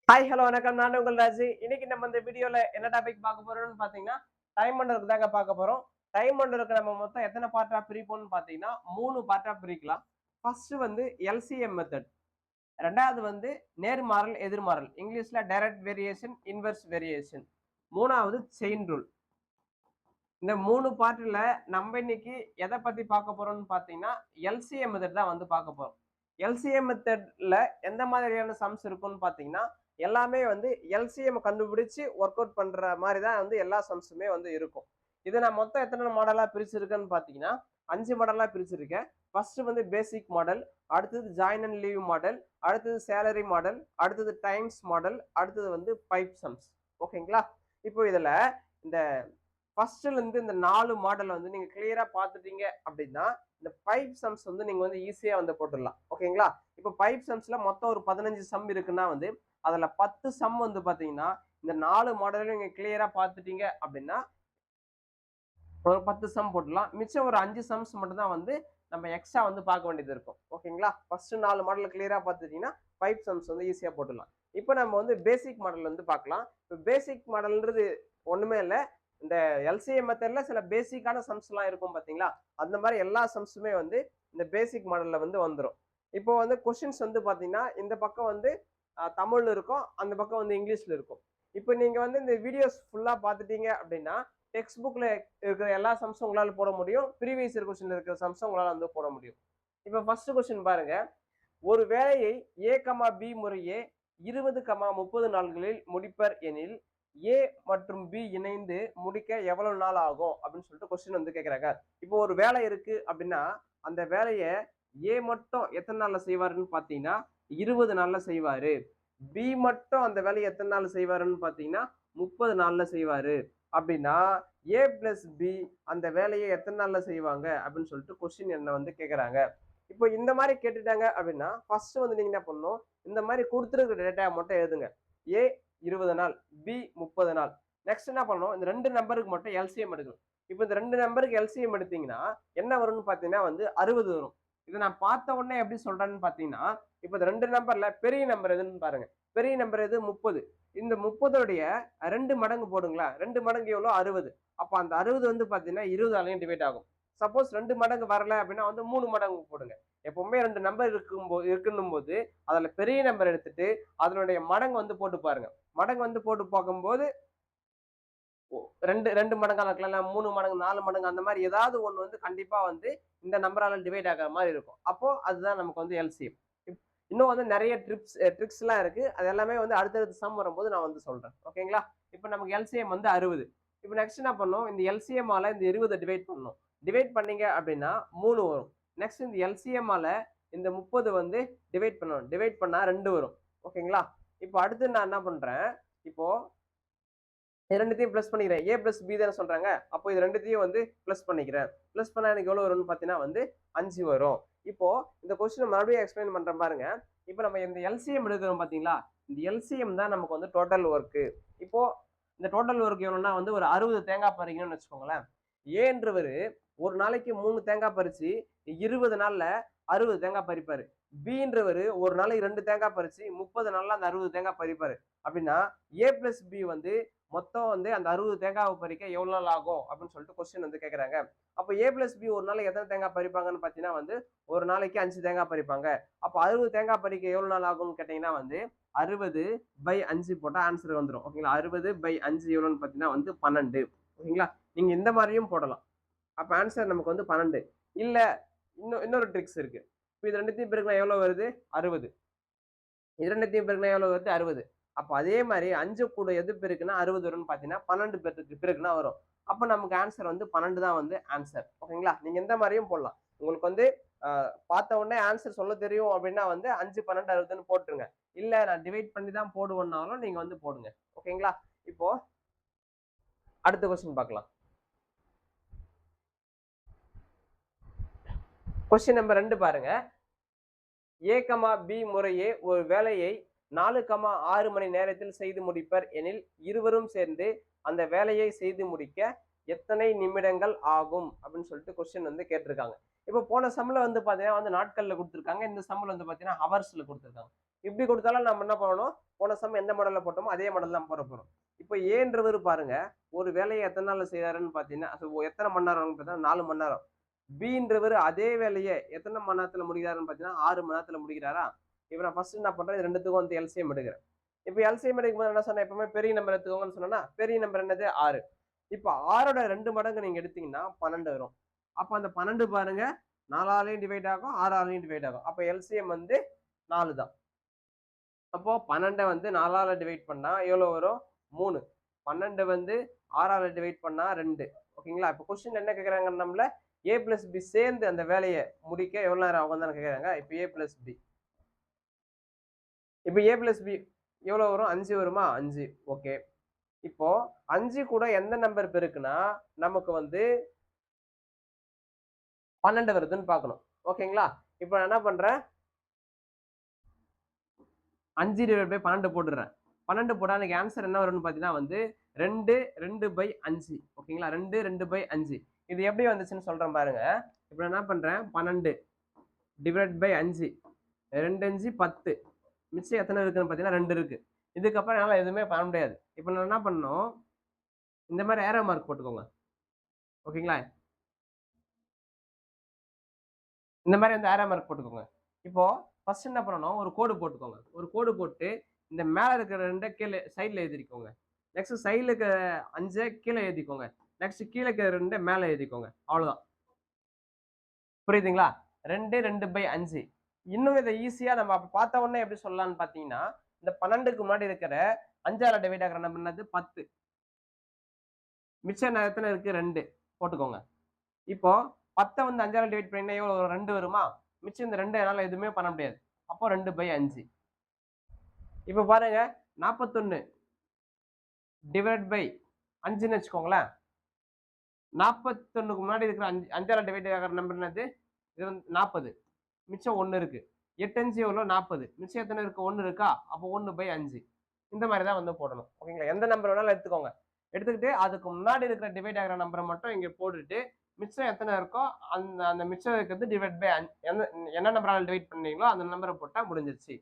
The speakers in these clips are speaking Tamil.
ஹாய் ஹலோ வணக்கம். நான் உங்கள் ராஜி. இன்னைக்கு நம்ம இந்த வீடியோல என்ன டாபிக் பார்க்க போறோம்னு பாத்தீங்கன்னா, டைம் ஒண்டருக்கு தாங்க பார்க்க போறோம். டைம் ஒண்டருக்கு நம்ம மொத்தம் எத்தனை பார்ட்டா பிரிப்போம்னு பாத்தீங்கன்னா, 3 பார்ட்டா பிரிக்கலாம். ஃபர்ஸ்ட் வந்து எல்சிஎம் மெத்தட். ரெண்டாவது வந்து நேர்மாறல், எதிர்மாறல். இங்கிலீஷ்ல டைரக்ட் வேரியேஷன், இன்வெர்ஸ் வேரியேஷன். மூணாவது செயின் ரூல். இந்த 3 பார்ட்ல நம்ம இன்னைக்கு எதை பத்தி பார்க்க போறோம்னு பாத்தீங்கன்னா, எல்சிஎம் மெத்தட் தான் வந்து பார்க்க போறோம். எல்சிஎம் மெத்தட்ல எந்த மாதிரியான சம்ஸ் இருக்கும்னு பாத்தீங்கன்னா, எல்லாமே வந்து எல்சிஎம் கண்டுபிடிச்சு ஒர்க் அவுட் பண்ற மாதிரி தான் வந்து எல்லா சம்ஸுமே வந்து இருக்கும். இதை நான் மொத்தம் எத்தனை மாடலா பிரிச்சிருக்கேன்னு பாத்தீங்கன்னா 5 மாடலா பிரிச்சிருக்கேன். ஃபர்ஸ்ட் வந்து பேசிக் மாடல், அடுத்தது ஜாயின் அண்ட் லீவ் மாடல், அடுத்தது சேலரி மாடல், அடுத்தது டைம்ஸ் மாடல், அடுத்தது வந்து பைப் சம்ஸ். ஓகேங்களா? இப்போ இதுல இந்த ஃபர்ஸ்ட்ல இருந்து இந்த 4 மாடல் வந்து நீங்க கிளியரா பார்த்துட்டீங்க அப்படின்னா, இந்த பைப் சம்ஸ் வந்து நீங்க வந்து ஈஸியா வந்து போட்டுடலாம். ஓகேங்களா? இப்போ பைப் சம்ஸ்ல மொத்தம் ஒரு 15 சம் இருக்குன்னா வந்து அதுல 10 சம் வந்து பாத்தீங்கன்னா இந்த 4 மாடலையும் நீங்க கிளியரா பார்த்துட்டீங்க அப்படின்னா ஒரு 10 சம் போட்டுடலாம். மிச்சம் ஒரு 5 சம்ஸ் மட்டும் தான் வந்து நம்ம எக்ஸ்ட்ரா வந்து பார்க்க வேண்டியது இருக்கும். ஓகேங்களா? ஃபர்ஸ்ட் 4 மாடல் கிளியரா பார்த்துட்டீங்கன்னா பைப் சம்ஸ் வந்து ஈஸியா போட்டுடலாம். இப்போ நம்ம வந்து பேசிக் மாடல் வந்து பார்க்கலாம். இப்போ பேசிக் மாடல்ன்றது ஒண்ணுமே இல்ல. இந்த எல்சிஎம் மெத்தட்ல சில பேசிக்கான சம்ஸ் எல்லாம் இருக்கும் பாத்தீங்களா? அந்த மாதிரி எல்லா சம்ஸுமே வந்து இந்த பேசிக் மாடல்ல வந்து வந்துரும். இப்போ வந்து கொஸ்டின்ஸ் வந்து பாத்தீங்கன்னா இந்த பக்கம் வந்து தமிழ்ல இருக்கும், அந்த பக்கம் வந்து இங்கிலீஷ்ல இருக்கும். இப்போ நீங்க வந்து இந்த வீடியோஸ் ஃபுல்லா பார்த்துட்டீங்க அப்படின்னா டெக்ஸ்ட் புக்ல இருக்கிற எல்லா சம்ஸும் உங்களால போட முடியும். ப்ரீவியஸ் இயர் கொஸ்டின்ல இருக்கிற சம்ஸும் உங்களால வந்து போட முடியும். இப்போ ஃபர்ஸ்ட் கொஸ்டின் பாருங்க. ஒரு வேலையை A, B முறையே 20, 30 நாட்களில் முடிப்பர் எனில் A மற்றும் B இணைந்து முடிக்க எவ்வளவு நாள் ஆகும் அப்படின்னு சொல்லிட்டு கொஸ்டின் வந்து கேக்குறாங்க. இப்போ ஒரு வேலை இருக்கு அப்படின்னா அந்த வேலையை A மட்டும் எத்தனை நாள்ல செய்வாருன்னு பாத்தீங்கன்னா 20 நாள்ல செய்வாரு. B மட்டும் அந்த வேலையை எத்தனை நாள் செய்வாருன்னு பாத்தீங்கன்னா 30 நாள்ல செய்வாரு. அப்படின்னா A பிளஸ் B அந்த வேலையை எத்தனை நாள்ல செய்வாங்க அப்படின்னு சொல்லிட்டு கொஸ்டின் என்ன வந்து கேக்குறாங்க. இப்போ இந்த மாதிரி கேட்டுட்டாங்க அப்படின்னா ஃபர்ஸ்ட் வந்து நீங்க என்ன பண்ணணும், இந்த மாதிரி கொடுத்துருக்கிற டேட்டா மட்டும் எழுதுங்க. A 20 நாள், B 30 நாள். நெக்ஸ்ட் என்ன பண்ணணும், இந்த 2 நம்பருக்கு மட்டும் எல்சிஎம் எடுக்கணும். இப்போ இந்த 2 நம்பருக்கு எல்சிஎம் எடுத்தீங்கன்னா என்ன வரும்னு பாத்தீங்கன்னா வந்து 60 வரும். இதை நான் பார்த்த உடனே எப்படி சொல்றேன்னு பாத்தீங்கன்னா, இப்போ இந்த 2 நம்பர்ல பெரிய நம்பர் எதுன்னு பாருங்க. பெரிய நம்பர் எது? 30. இந்த 30 2 மடங்கு போடுங்களா, 2 மடங்கு எவ்வளோ? 60. அப்ப அந்த 60 வந்து பாத்தீங்கன்னா 20 டிவைட் ஆகும். சப்போஸ் 2 மடங்கு வரல அப்படின்னா வந்து 3 மடங்கு போடுங்க. எப்பவுமே 2 நம்பர் இருக்குன்னும் போது அதுல பெரிய நம்பர் எடுத்துட்டு அதனுடைய மடங்கு வந்து போட்டு பாருங்க. மடங்கு வந்து போட்டு பார்க்கும்போது 2 மடங்கா இருக்கலாம், 3 மடங்கு, 4 மடங்கு அந்த மாதிரி ஏதாவது ஒண்ணு வந்து கண்டிப்பா வந்து இந்த நம்பரால டிவைட் ஆகிற மாதிரி இருக்கும். அப்போ அதுதான் நமக்கு வந்து எல்சிஎம். இன்னும் வந்து நிறைய ட்ரிக்ஸ் எல்லாம் இருக்கு. அது எல்லாமே வந்து அடுத்தடுத்த சம் வரும்போது நான் வந்து சொல்றேன். ஓகேங்களா? இப்போ நமக்கு எல்சிஎம் வந்து 60. இப்போ நெக்ஸ்ட் என்ன பண்ணணும், இந்த எல்சிஎம் ஆல இந்த 20 டிவைட் பண்ணணும். டிவைட் பண்ணீங்க அப்படின்னா 3 வரும். நெக்ஸ்ட் இந்த எல்சிஎம் ஆல இந்த 30 வந்து டிவைட் பண்ணணும். டிவைட் பண்ணா 2 வரும். ஓகேங்களா? இப்போ அடுத்து நான் என்ன பண்றேன், இப்போ ரெண்டுத்தையும் பிளஸ் பண்ணிக்கிறேன். A பிளஸ் B தானே சொல்றாங்க. அப்போ இது ரெண்டுத்தையும் வந்து பிளஸ் பண்ணிக்கிறேன். பிளஸ் பண்ணா எனக்கு எவ்வளவு வரும்னு பாத்தீங்கன்னா வந்து 5 வரும். இப்போ இந்த கொஸ்டின் மறுபடியும் எக்ஸ்பிளைன் பண்றேன் பாருங்க. இப்போ நம்ம இந்த எல்சிஎம் எடுக்கிறோம் பாத்தீங்களா, இந்த எல்சிஎம் தான் நமக்கு வந்து டோட்டல் ஒர்க். இப்போ இந்த டோட்டல் ஒர்க் எவ்வளவுன்னா வந்து ஒரு 60 தேங்காய் பறிக்கணும்னு வச்சுக்கோங்களேன். ஏன்றவரு ஒரு நாளைக்கு 3 தேங்காய் பறிச்சு 20 நாள்ல 60 தேங்காய் பறிப்பாரு. பின்றவரு ஒரு நாளைக்கு 2 தேங்காய் பறிச்சு 30 நாள்ல அந்த 60 தேங்காய் பறிப்பாரு. அப்படின்னா A பிளஸ் B வந்து மொத்தம் வந்து அந்த 60 தேங்காவை பறிக்க எவ்வளவு நாள் ஆகும் அப்படின்னு சொல்லிட்டு கொஸ்டின் வந்து கேக்குறாங்க. அப்ப A பிளஸ் B ஒரு நாளைக்கு எத்தனை தேங்காய் பறிப்பாங்கன்னு பாத்தீங்கன்னா வந்து ஒரு நாளைக்கு 5 தேங்காய் பறிப்பாங்க. அப்ப 60 தேங்காய் பறிக்க எவ்வளவு நாள் ஆகும்னு கேட்டீங்கன்னா வந்து 60/5 போட்டா ஆன்சர் வந்துடும். ஓகேங்களா? 60/5 எவ்வளவுன்னு பாத்தீங்கன்னா வந்து 12. ஓகேங்களா? நீங்க இந்த மாதிரியும் போடலாம். அப்ப ஆன்சர் நமக்கு வந்து 12. இல்ல இன்னொரு ட்ரிக்ஸ் இருக்கு. இப்ப இது ரெண்டுத்தையும் பெருக்கினா எவ்வளவு வருது? 60. இது ரெண்டுத்தையும் பெருக்கினா எவ்வளவு வருது? 60. அப்ப அதே மாதிரி 5 கூட எது பெருக்குன்னா 60 வரும்னு பாத்தீங்கன்னா 12 பெருக்குனா வரும். அப்ப நமக்கு ஆன்சர் வந்து 12 தான் வந்து ஆன்சர். ஓகேங்களா? நீங்க எந்த மாதிரியும் போடலாம். உங்களுக்கு வந்து பார்த்த உடனே ஆன்சர் சொல்ல தெரியும் அப்படின்னா வந்து 5, 12, 60ன்னு போட்டுருங்க. இல்ல நான் டிவைட் பண்ணி தான் போடுவேன்னாலும் நீங்க வந்து போடுங்க. ஓகேங்களா? இப்போ அடுத்த கொஸ்டின் பார்க்கலாம். கொஸ்டின் நம்பர் 2 பாருங்க. A, B முறையே ஒரு வேலையை 4, 6 மணி நேரத்தில் செய்து முடிப்பர் எனில் இருவரும் சேர்ந்து அந்த வேலையை செய்து முடிக்க எத்தனை நிமிடங்கள் ஆகும் அப்படின்னு சொல்லிட்டு கொஸ்டின் வந்து கேட்டிருக்காங்க. இப்போ போன சம்ல வந்து பாத்தீங்கன்னா வந்து நாட்கள்ல கொடுத்திருக்காங்க. இந்த சம்ல வந்து பாத்தீங்கன்னா ஹவர்ஸ்ல கொடுத்திருக்காங்க. இப்படி கொடுத்தாலும் நம்ம என்ன பண்ணணும், போன சம் எந்த மாடல்ல போட்டோமோ அதே மாடல் தான் போட போறோம். இப்போ ஏன்றவர் பாருங்க, ஒரு வேலையை எத்தனை நாள்ல செய்றாருன்னு பாத்தீங்கன்னா எத்தனை மணி நேரம்னு பார்த்தீங்கன்னா 4 மணி நேரம். பின்றவர் அதே வேலையை எத்தனை மணி நேரத்துல முடிக்கிறாருன்னு பாத்தீங்கன்னா 6 மணி நேரத்துல முடிக்கிறாரா? இப்ப நான் ஃபர்ஸ்ட் என்ன பண்றேன், இது ரெண்டுத்துக்கும் வந்து எல்சிஎம் எடுக்கிறேன். இப்ப எல்சிஎம் எடுக்கும்போது என்ன சொன்னேன், எப்பவுமே பெரிய நம்பர் எடுத்துக்கோங்கன்னு சொன்னேன்னா, பெரிய நம்பர் என்னது 6. இப்ப 6ஓட 2 மடங்கு நீங்க எடுத்தீங்கன்னா 12 வரும். அப்ப அந்த 12 பாருங்க 4ஆலையும் டிவைட் ஆகும், 6ஆலையும் டிவைட் ஆகும். அப்ப எல்சிஎம் வந்து 4 தான். அப்போ 12 வந்து 4ஆல டிவைட் பண்ணா எவ்வளவு வரும்? 3. 12 வந்து 6ஆல டிவைட் பண்ணா 2. ஓகேங்களா? இப்ப கொஸ்டின் என்ன கேக்குறாங்க நம்மள, a பிளஸ் பி சேர்ந்து அந்த வேலையை முடிக்க எவ்வளவு நேரம் ஆகும் தானே கேக்குறாங்க. இப்ப a பிளஸ் பி, இப்ப a பிளஸ் பி எவ்வளவு வரும்? 5 வருமா? 5. ஓகே. இப்போ 5 கூட எந்த நம்பர் பெருக்குனா நமக்கு வந்து 12 வருதுன்னு பார்க்கணும். ஓகேங்களா? இப்ப நான் என்ன பண்றேன், 5 டிவைட் பை 12 போட்டுறேன். 12 போட்டா எனக்கு ஆன்சர் என்ன வரும்னு பாத்தீங்கன்னா வந்து 2 2/5. ஓகேங்களா? 2 2/5. இது எப்படி வந்துச்சுன்னு சொல்றேன் பாருங்க. இப்ப நான் என்ன பண்றேன், 12 டிவைட் பை 5, 2 5 10. மிச்சம் எத்தனை இருக்குன்னு பாத்தீங்கன்னா 2 இருக்கு. இதுக்கப்புறம் என்னால எதுவுமே பண்ண முடியாது. இப்ப நான் என்ன பண்ணணும், இந்த மாதிரி ஏரோ மார்க் போட்டுக்கோங்க. ஓகேங்களா? இந்த மாதிரி வந்து ஏரோ மார்க் போட்டுக்கோங்க. இப்போ ஃபர்ஸ்ட் என்ன பண்ணணும், ஒரு கோடு போட்டுக்கோங்க. ஒரு கோடு போட்டு இந்த மேல இருக்கிற 2 கீழே சைடுல எழுதிக்கோங்க. நெக்ஸ்ட் சைடுல இருக்கிற 5 கீழே எழுதிக்கோங்க. நெக்ஸ்ட் கீழே இருக்கிற 2 மேல எழுதிக்கோங்க. அவ்வளவுதான். புரியுதுங்களா? 2 2/5. இன்னும் இதை ஈஸியா நம்ம பார்த்த உடனே எப்படி சொல்லலாம்னு பாத்தீங்கன்னா, இந்த 12க்கு முன்னாடி இருக்கிற 5ஆல டிவைட் ஆகிற நம்பர் என்னது? 10. மிச்சம் எத்தனை இருக்கு? 2 போட்டுக்கோங்க. இப்போ 10 வந்து 5ஆல டிவைட் பண்ணீங்கன்னா எவ்வளவு? 2 வருமா? மிச்சம் இந்த 2 என்னால எதுவுமே பண்ண முடியாது. அப்போ 2/5. இப்ப பாருங்க, 41 டிவைட் பை 5ன்னு வச்சுக்கோங்களேன். 41க்கு முன்னாடி இருக்கிற 5ஆல டிவைட் ஆகிற நம்பர் என்னது? இது வந்து 40. மிச்சம் 1 இருக்கு. 8 5 எவ்வளவு? 40. மிச்சம் எத்தனை இருக்கு? 1 இருக்கா? அப்போ 1/5. இந்த மாதிரி தான் வந்து போடணும். ஓகேங்களா? எந்த நம்பர் வேணாலும் எடுத்துக்கோங்க. எடுத்துக்கிட்டு அதுக்கு முன்னாடி இருக்கிற டிவைட் ஆகிற நம்பரை மட்டும் இங்க போட்டுட்டு மிச்சம் எத்தனை இருக்கோ அந்த அந்த மிச்சம் இருக்கிறது டிவைட் பை என்ன நம்பரால டிவைட் பண்ணீங்களோ அந்த நம்பரை போட்டா முடிஞ்சிருச்சு.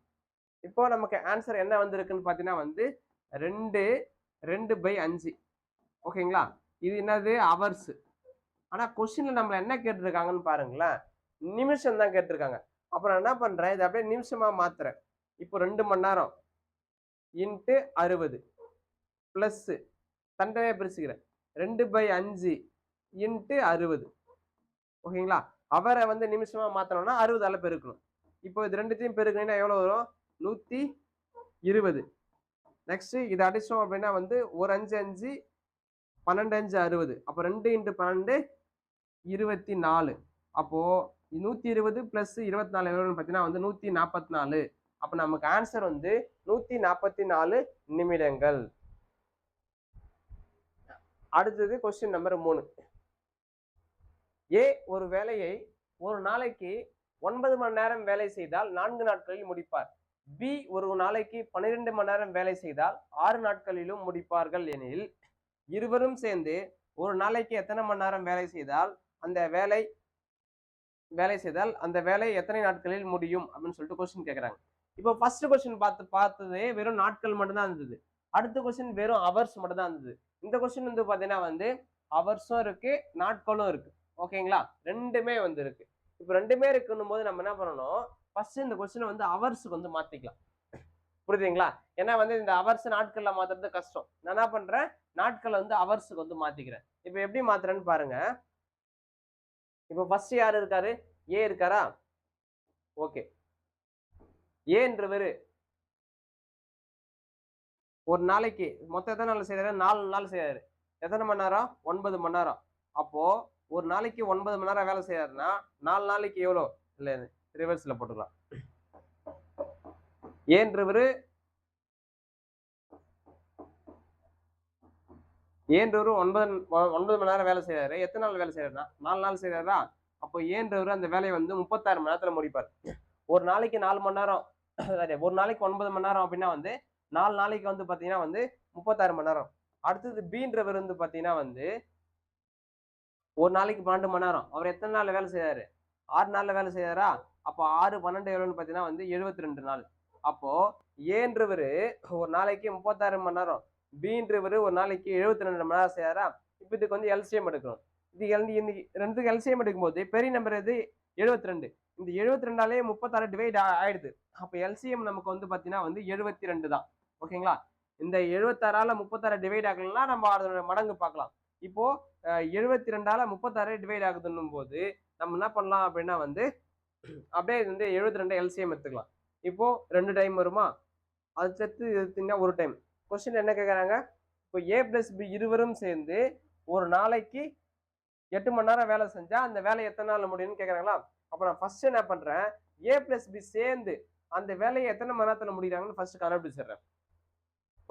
இப்போ நமக்கு ஆன்சர் என்ன வந்திருக்குன்னு பாத்தீங்கன்னா வந்து 2 2/5. ஓகேங்களா? இது என்னது? ஹவர்ஸ். ஆனா கொஸ்டின்ல நம்மள என்ன கேட்டிருக்காங்கன்னு பாருங்களேன், நிமிஷம் தான் கேட்டிருக்காங்க. அப்புறம் என்ன பண்றேன், இதை அப்படியே நிமிஷமா மாத்துறேன். இப்போ 2 மணி நேரம் இன்ட்டு 60 பிளஸ் தண்டையே பிரிச்சுக்கிறேன் 2/5 இன்ட்டு 60. ஓகேங்களா? அவரை வந்து நிமிஷமா மாத்தணும்னா 60ஆல பெருக்கணும். இப்போ இது ரெண்டுத்தையும் பெருக்கினீங்கன்னா எவ்வளவு வரும்? 120. நெக்ஸ்ட் இதை அடிச்சோம் அப்படின்னா வந்து ஒரு 5 5 12 5 60. அப்போ 2 × 12 24. அப்போ 120 பிளஸ் 24 எவ்வளவுன்னு பார்த்தீங்கன்னா வந்து 144. அப்ப நமக்கு ஆன்சர் வந்து 144 நிமிடங்கள். அடுத்தது கொஸ்டின் நம்பர் 3. ஏ ஒரு வேலையை ஒரு நாளைக்கு 9 மணி நேரம் வேலை செய்தால் 4 நாட்களில் முடிப்பார். பி ஒரு நாளைக்கு 12 மணி நேரம் வேலை செய்தால் 6 நாட்களிலும் முடிப்பார்கள் எனில் இருவரும் சேர்ந்து ஒரு நாளைக்கு எத்தனை மணி நேரம் வேலை செய்தால் அந்த வேலை எத்தனை நாட்களில் முடியும் அப்படின்னு சொல்லிட்டு கொஸ்டின் கேட்கறாங்க. இப்போ ஃபர்ஸ்ட் கொஸ்டின் பார்த்ததே வெறும் நாட்கள் மட்டும்தான் இருந்தது. அடுத்த கொஸ்டின் வெறும் ஹவர்ஸ் மட்டும் தான் இருந்தது. இந்த கொஸ்டின் வந்து பாத்தீங்கன்னா வந்து ஹவர்ஸும் இருக்கு, நாட்களும் இருக்கு. ஓகேங்களா? ரெண்டுமே வந்து இருக்கு. இப்போ ரெண்டுமே இருக்குன்னும் போது நம்ம என்ன பண்ணணும், ஃபர்ஸ்ட் இந்த கொஸ்டினை வந்து ஹவர்ஸுக்கு வந்து மாத்திக்கலாம். புரியுதுங்களா? ஏன்னா வந்து இந்த ஹவர்ஸ் நாட்கள்ல மாத்துறது கஷ்டம். நான் என்ன பண்றேன், நாட்களை வந்து ஹவர்ஸுக்கு வந்து மாத்திக்கிறேன். இப்போ எப்படி மாத்துறேன்னு பாருங்க. இப்போ ஃபர்ஸ்ட் யாரு இருக்காரு? ஏ இருக்காரா? ஓகே. ஏன்றவரு ஒரு நாளைக்கு மொத்தம் எத்தனை நாள் செய்யறாரு? 4 நாள் செய்யறாரு. எத்தனை மணி நேரம்? 9 மணி நேரம். அப்போ ஒரு நாளைக்கு 9 மணி நேரம் வேலை செய்யறாருன்னா 4 நாளைக்கு எவ்வளோ? இல்ல ரிவர்ஸ்ல போட்டுக்கலாம். ஏன்றவரு ஏன்றவரு 9 மணி நேரம் வேலை செய்யறாரு. எத்தனை நாள் வேலை செய்யறாருன்னா 4 நாள் செய்யறாரா? அப்போ ஏன்றவரு அந்த வேலையை வந்து 36 மணி நேரத்துல முடிப்பார். ஒரு நாளைக்கு 4 மணி நேரம், ஒரு நாளைக்கு 9 மணி நேரம் அப்படின்னா வந்து 4 நாளைக்கு வந்து பாத்தீங்கன்னா வந்து 36 மணி நேரம். அடுத்தது பீன்றவர் வந்து பாத்தீங்கன்னா வந்து ஒரு நாளைக்கு 12 மணி நேரம். அவர் எத்தனை நாள்ல வேலை செய்யறாரு? 6 நாள்ல வேலை செய்யறாரா? அப்போ 6 12 எவ்வளவுன்னு பாத்தீங்கன்னா வந்து 72 நாள். அப்போ ஏன்றவரு ஒரு நாளைக்கு 36 மணி நேரம், பீன்றவரு ஒரு நாளைக்கு 72 மணி நேரம் செய்யறா. இப்போ இதுக்கு வந்து எல்சிஎம் எடுக்கணும். இது ரெண்டுக்கு எல்சிஎம் எடுக்கும்போது பெரிய நம்பர் எது? 72. இந்த 72ஆலே 36 டிவைட் ஆயிடுது. அப்போ எல்சிஎம் நமக்கு வந்து பாத்தீங்கன்னா வந்து 72 தான். ஓகேங்களா? இந்த 76ஆல 36 டிவைட் ஆகலன்னா நம்ம அதோட மடங்கு பார்க்கலாம். இப்போ 72ஆல 36 டிவைட் ஆகுதுன்னும் போது நம்ம என்ன பண்ணலாம் அப்படின்னா வந்து அப்படியே வந்து 72 எல்சிஎம் எடுத்துக்கலாம். இப்போ 2 டைம் வருமா? அது சேர்த்து எடுத்தீங்கன்னா ஒரு டைம். கொஸ்டின் என்ன கேட்குறாங்க? இப்போ ஏ பிளஸ் பி இருவரும் சேர்ந்து ஒரு நாளைக்கு 8 மணி நேரம் வேலை செஞ்சா அந்த வேலை எத்தனை நாள்ல முடியும்னு கேட்குறாங்களா? அப்போ நான் ஃபர்ஸ்ட் என்ன பண்றேன், ஏ பிளஸ் பி சேர்ந்து அந்த வேலையை எத்தனை மணி நேரத்துல முடிக்கிறாங்கன்னு ஃபர்ஸ்ட் கண்டுபிடிச்சிடுறேன்.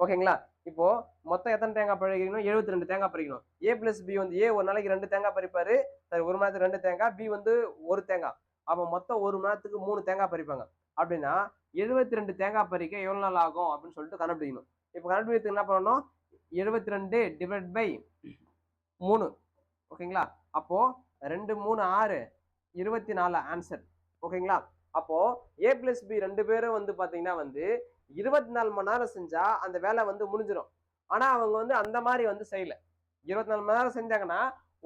ஓகேங்களா? இப்போ மொத்தம் எத்தனை தேங்காய் பறிக்கணும்? 72 தேங்காய் பறிக்கணும். ஏ பிளஸ் பி வந்து ஏ ஒரு நாளைக்கு 2 தேங்காய் பறிப்பாரு. சரி, ஒரு மணி நேரத்துக்கு 2 தேங்காய், பி வந்து 1 தேங்காய். அப்போ மொத்தம் ஒரு மணி நேரத்துக்கு 3 தேங்காய் பறிப்பாங்க. அப்படின்னா 72 தேங்காய் பறிக்க எவ்வளவு நாள் ஆகும் அப்படின்னு சொல்லிட்டு கண்டுபிடிக்கணும். இப்போ கண்டுபிடிக்கிறதுக்கு என்ன பண்ணணும்? 72 டிவைட் பை 3. ஓகேங்களா? அப்போ 2 3 6 24 ஆன்சர். ஓகேங்களா? அப்போ ஏ பிளஸ் பி 2 பேரும் வந்து பாத்தீங்கன்னா வந்து 24 மணி நேரம் செஞ்சா அந்த வேலை வந்து முடிஞ்சிடும். ஆனா அவங்க வந்து அந்த மாதிரி வந்து செய்யல. 24 மணி நேரம் செஞ்சாங்கன்னா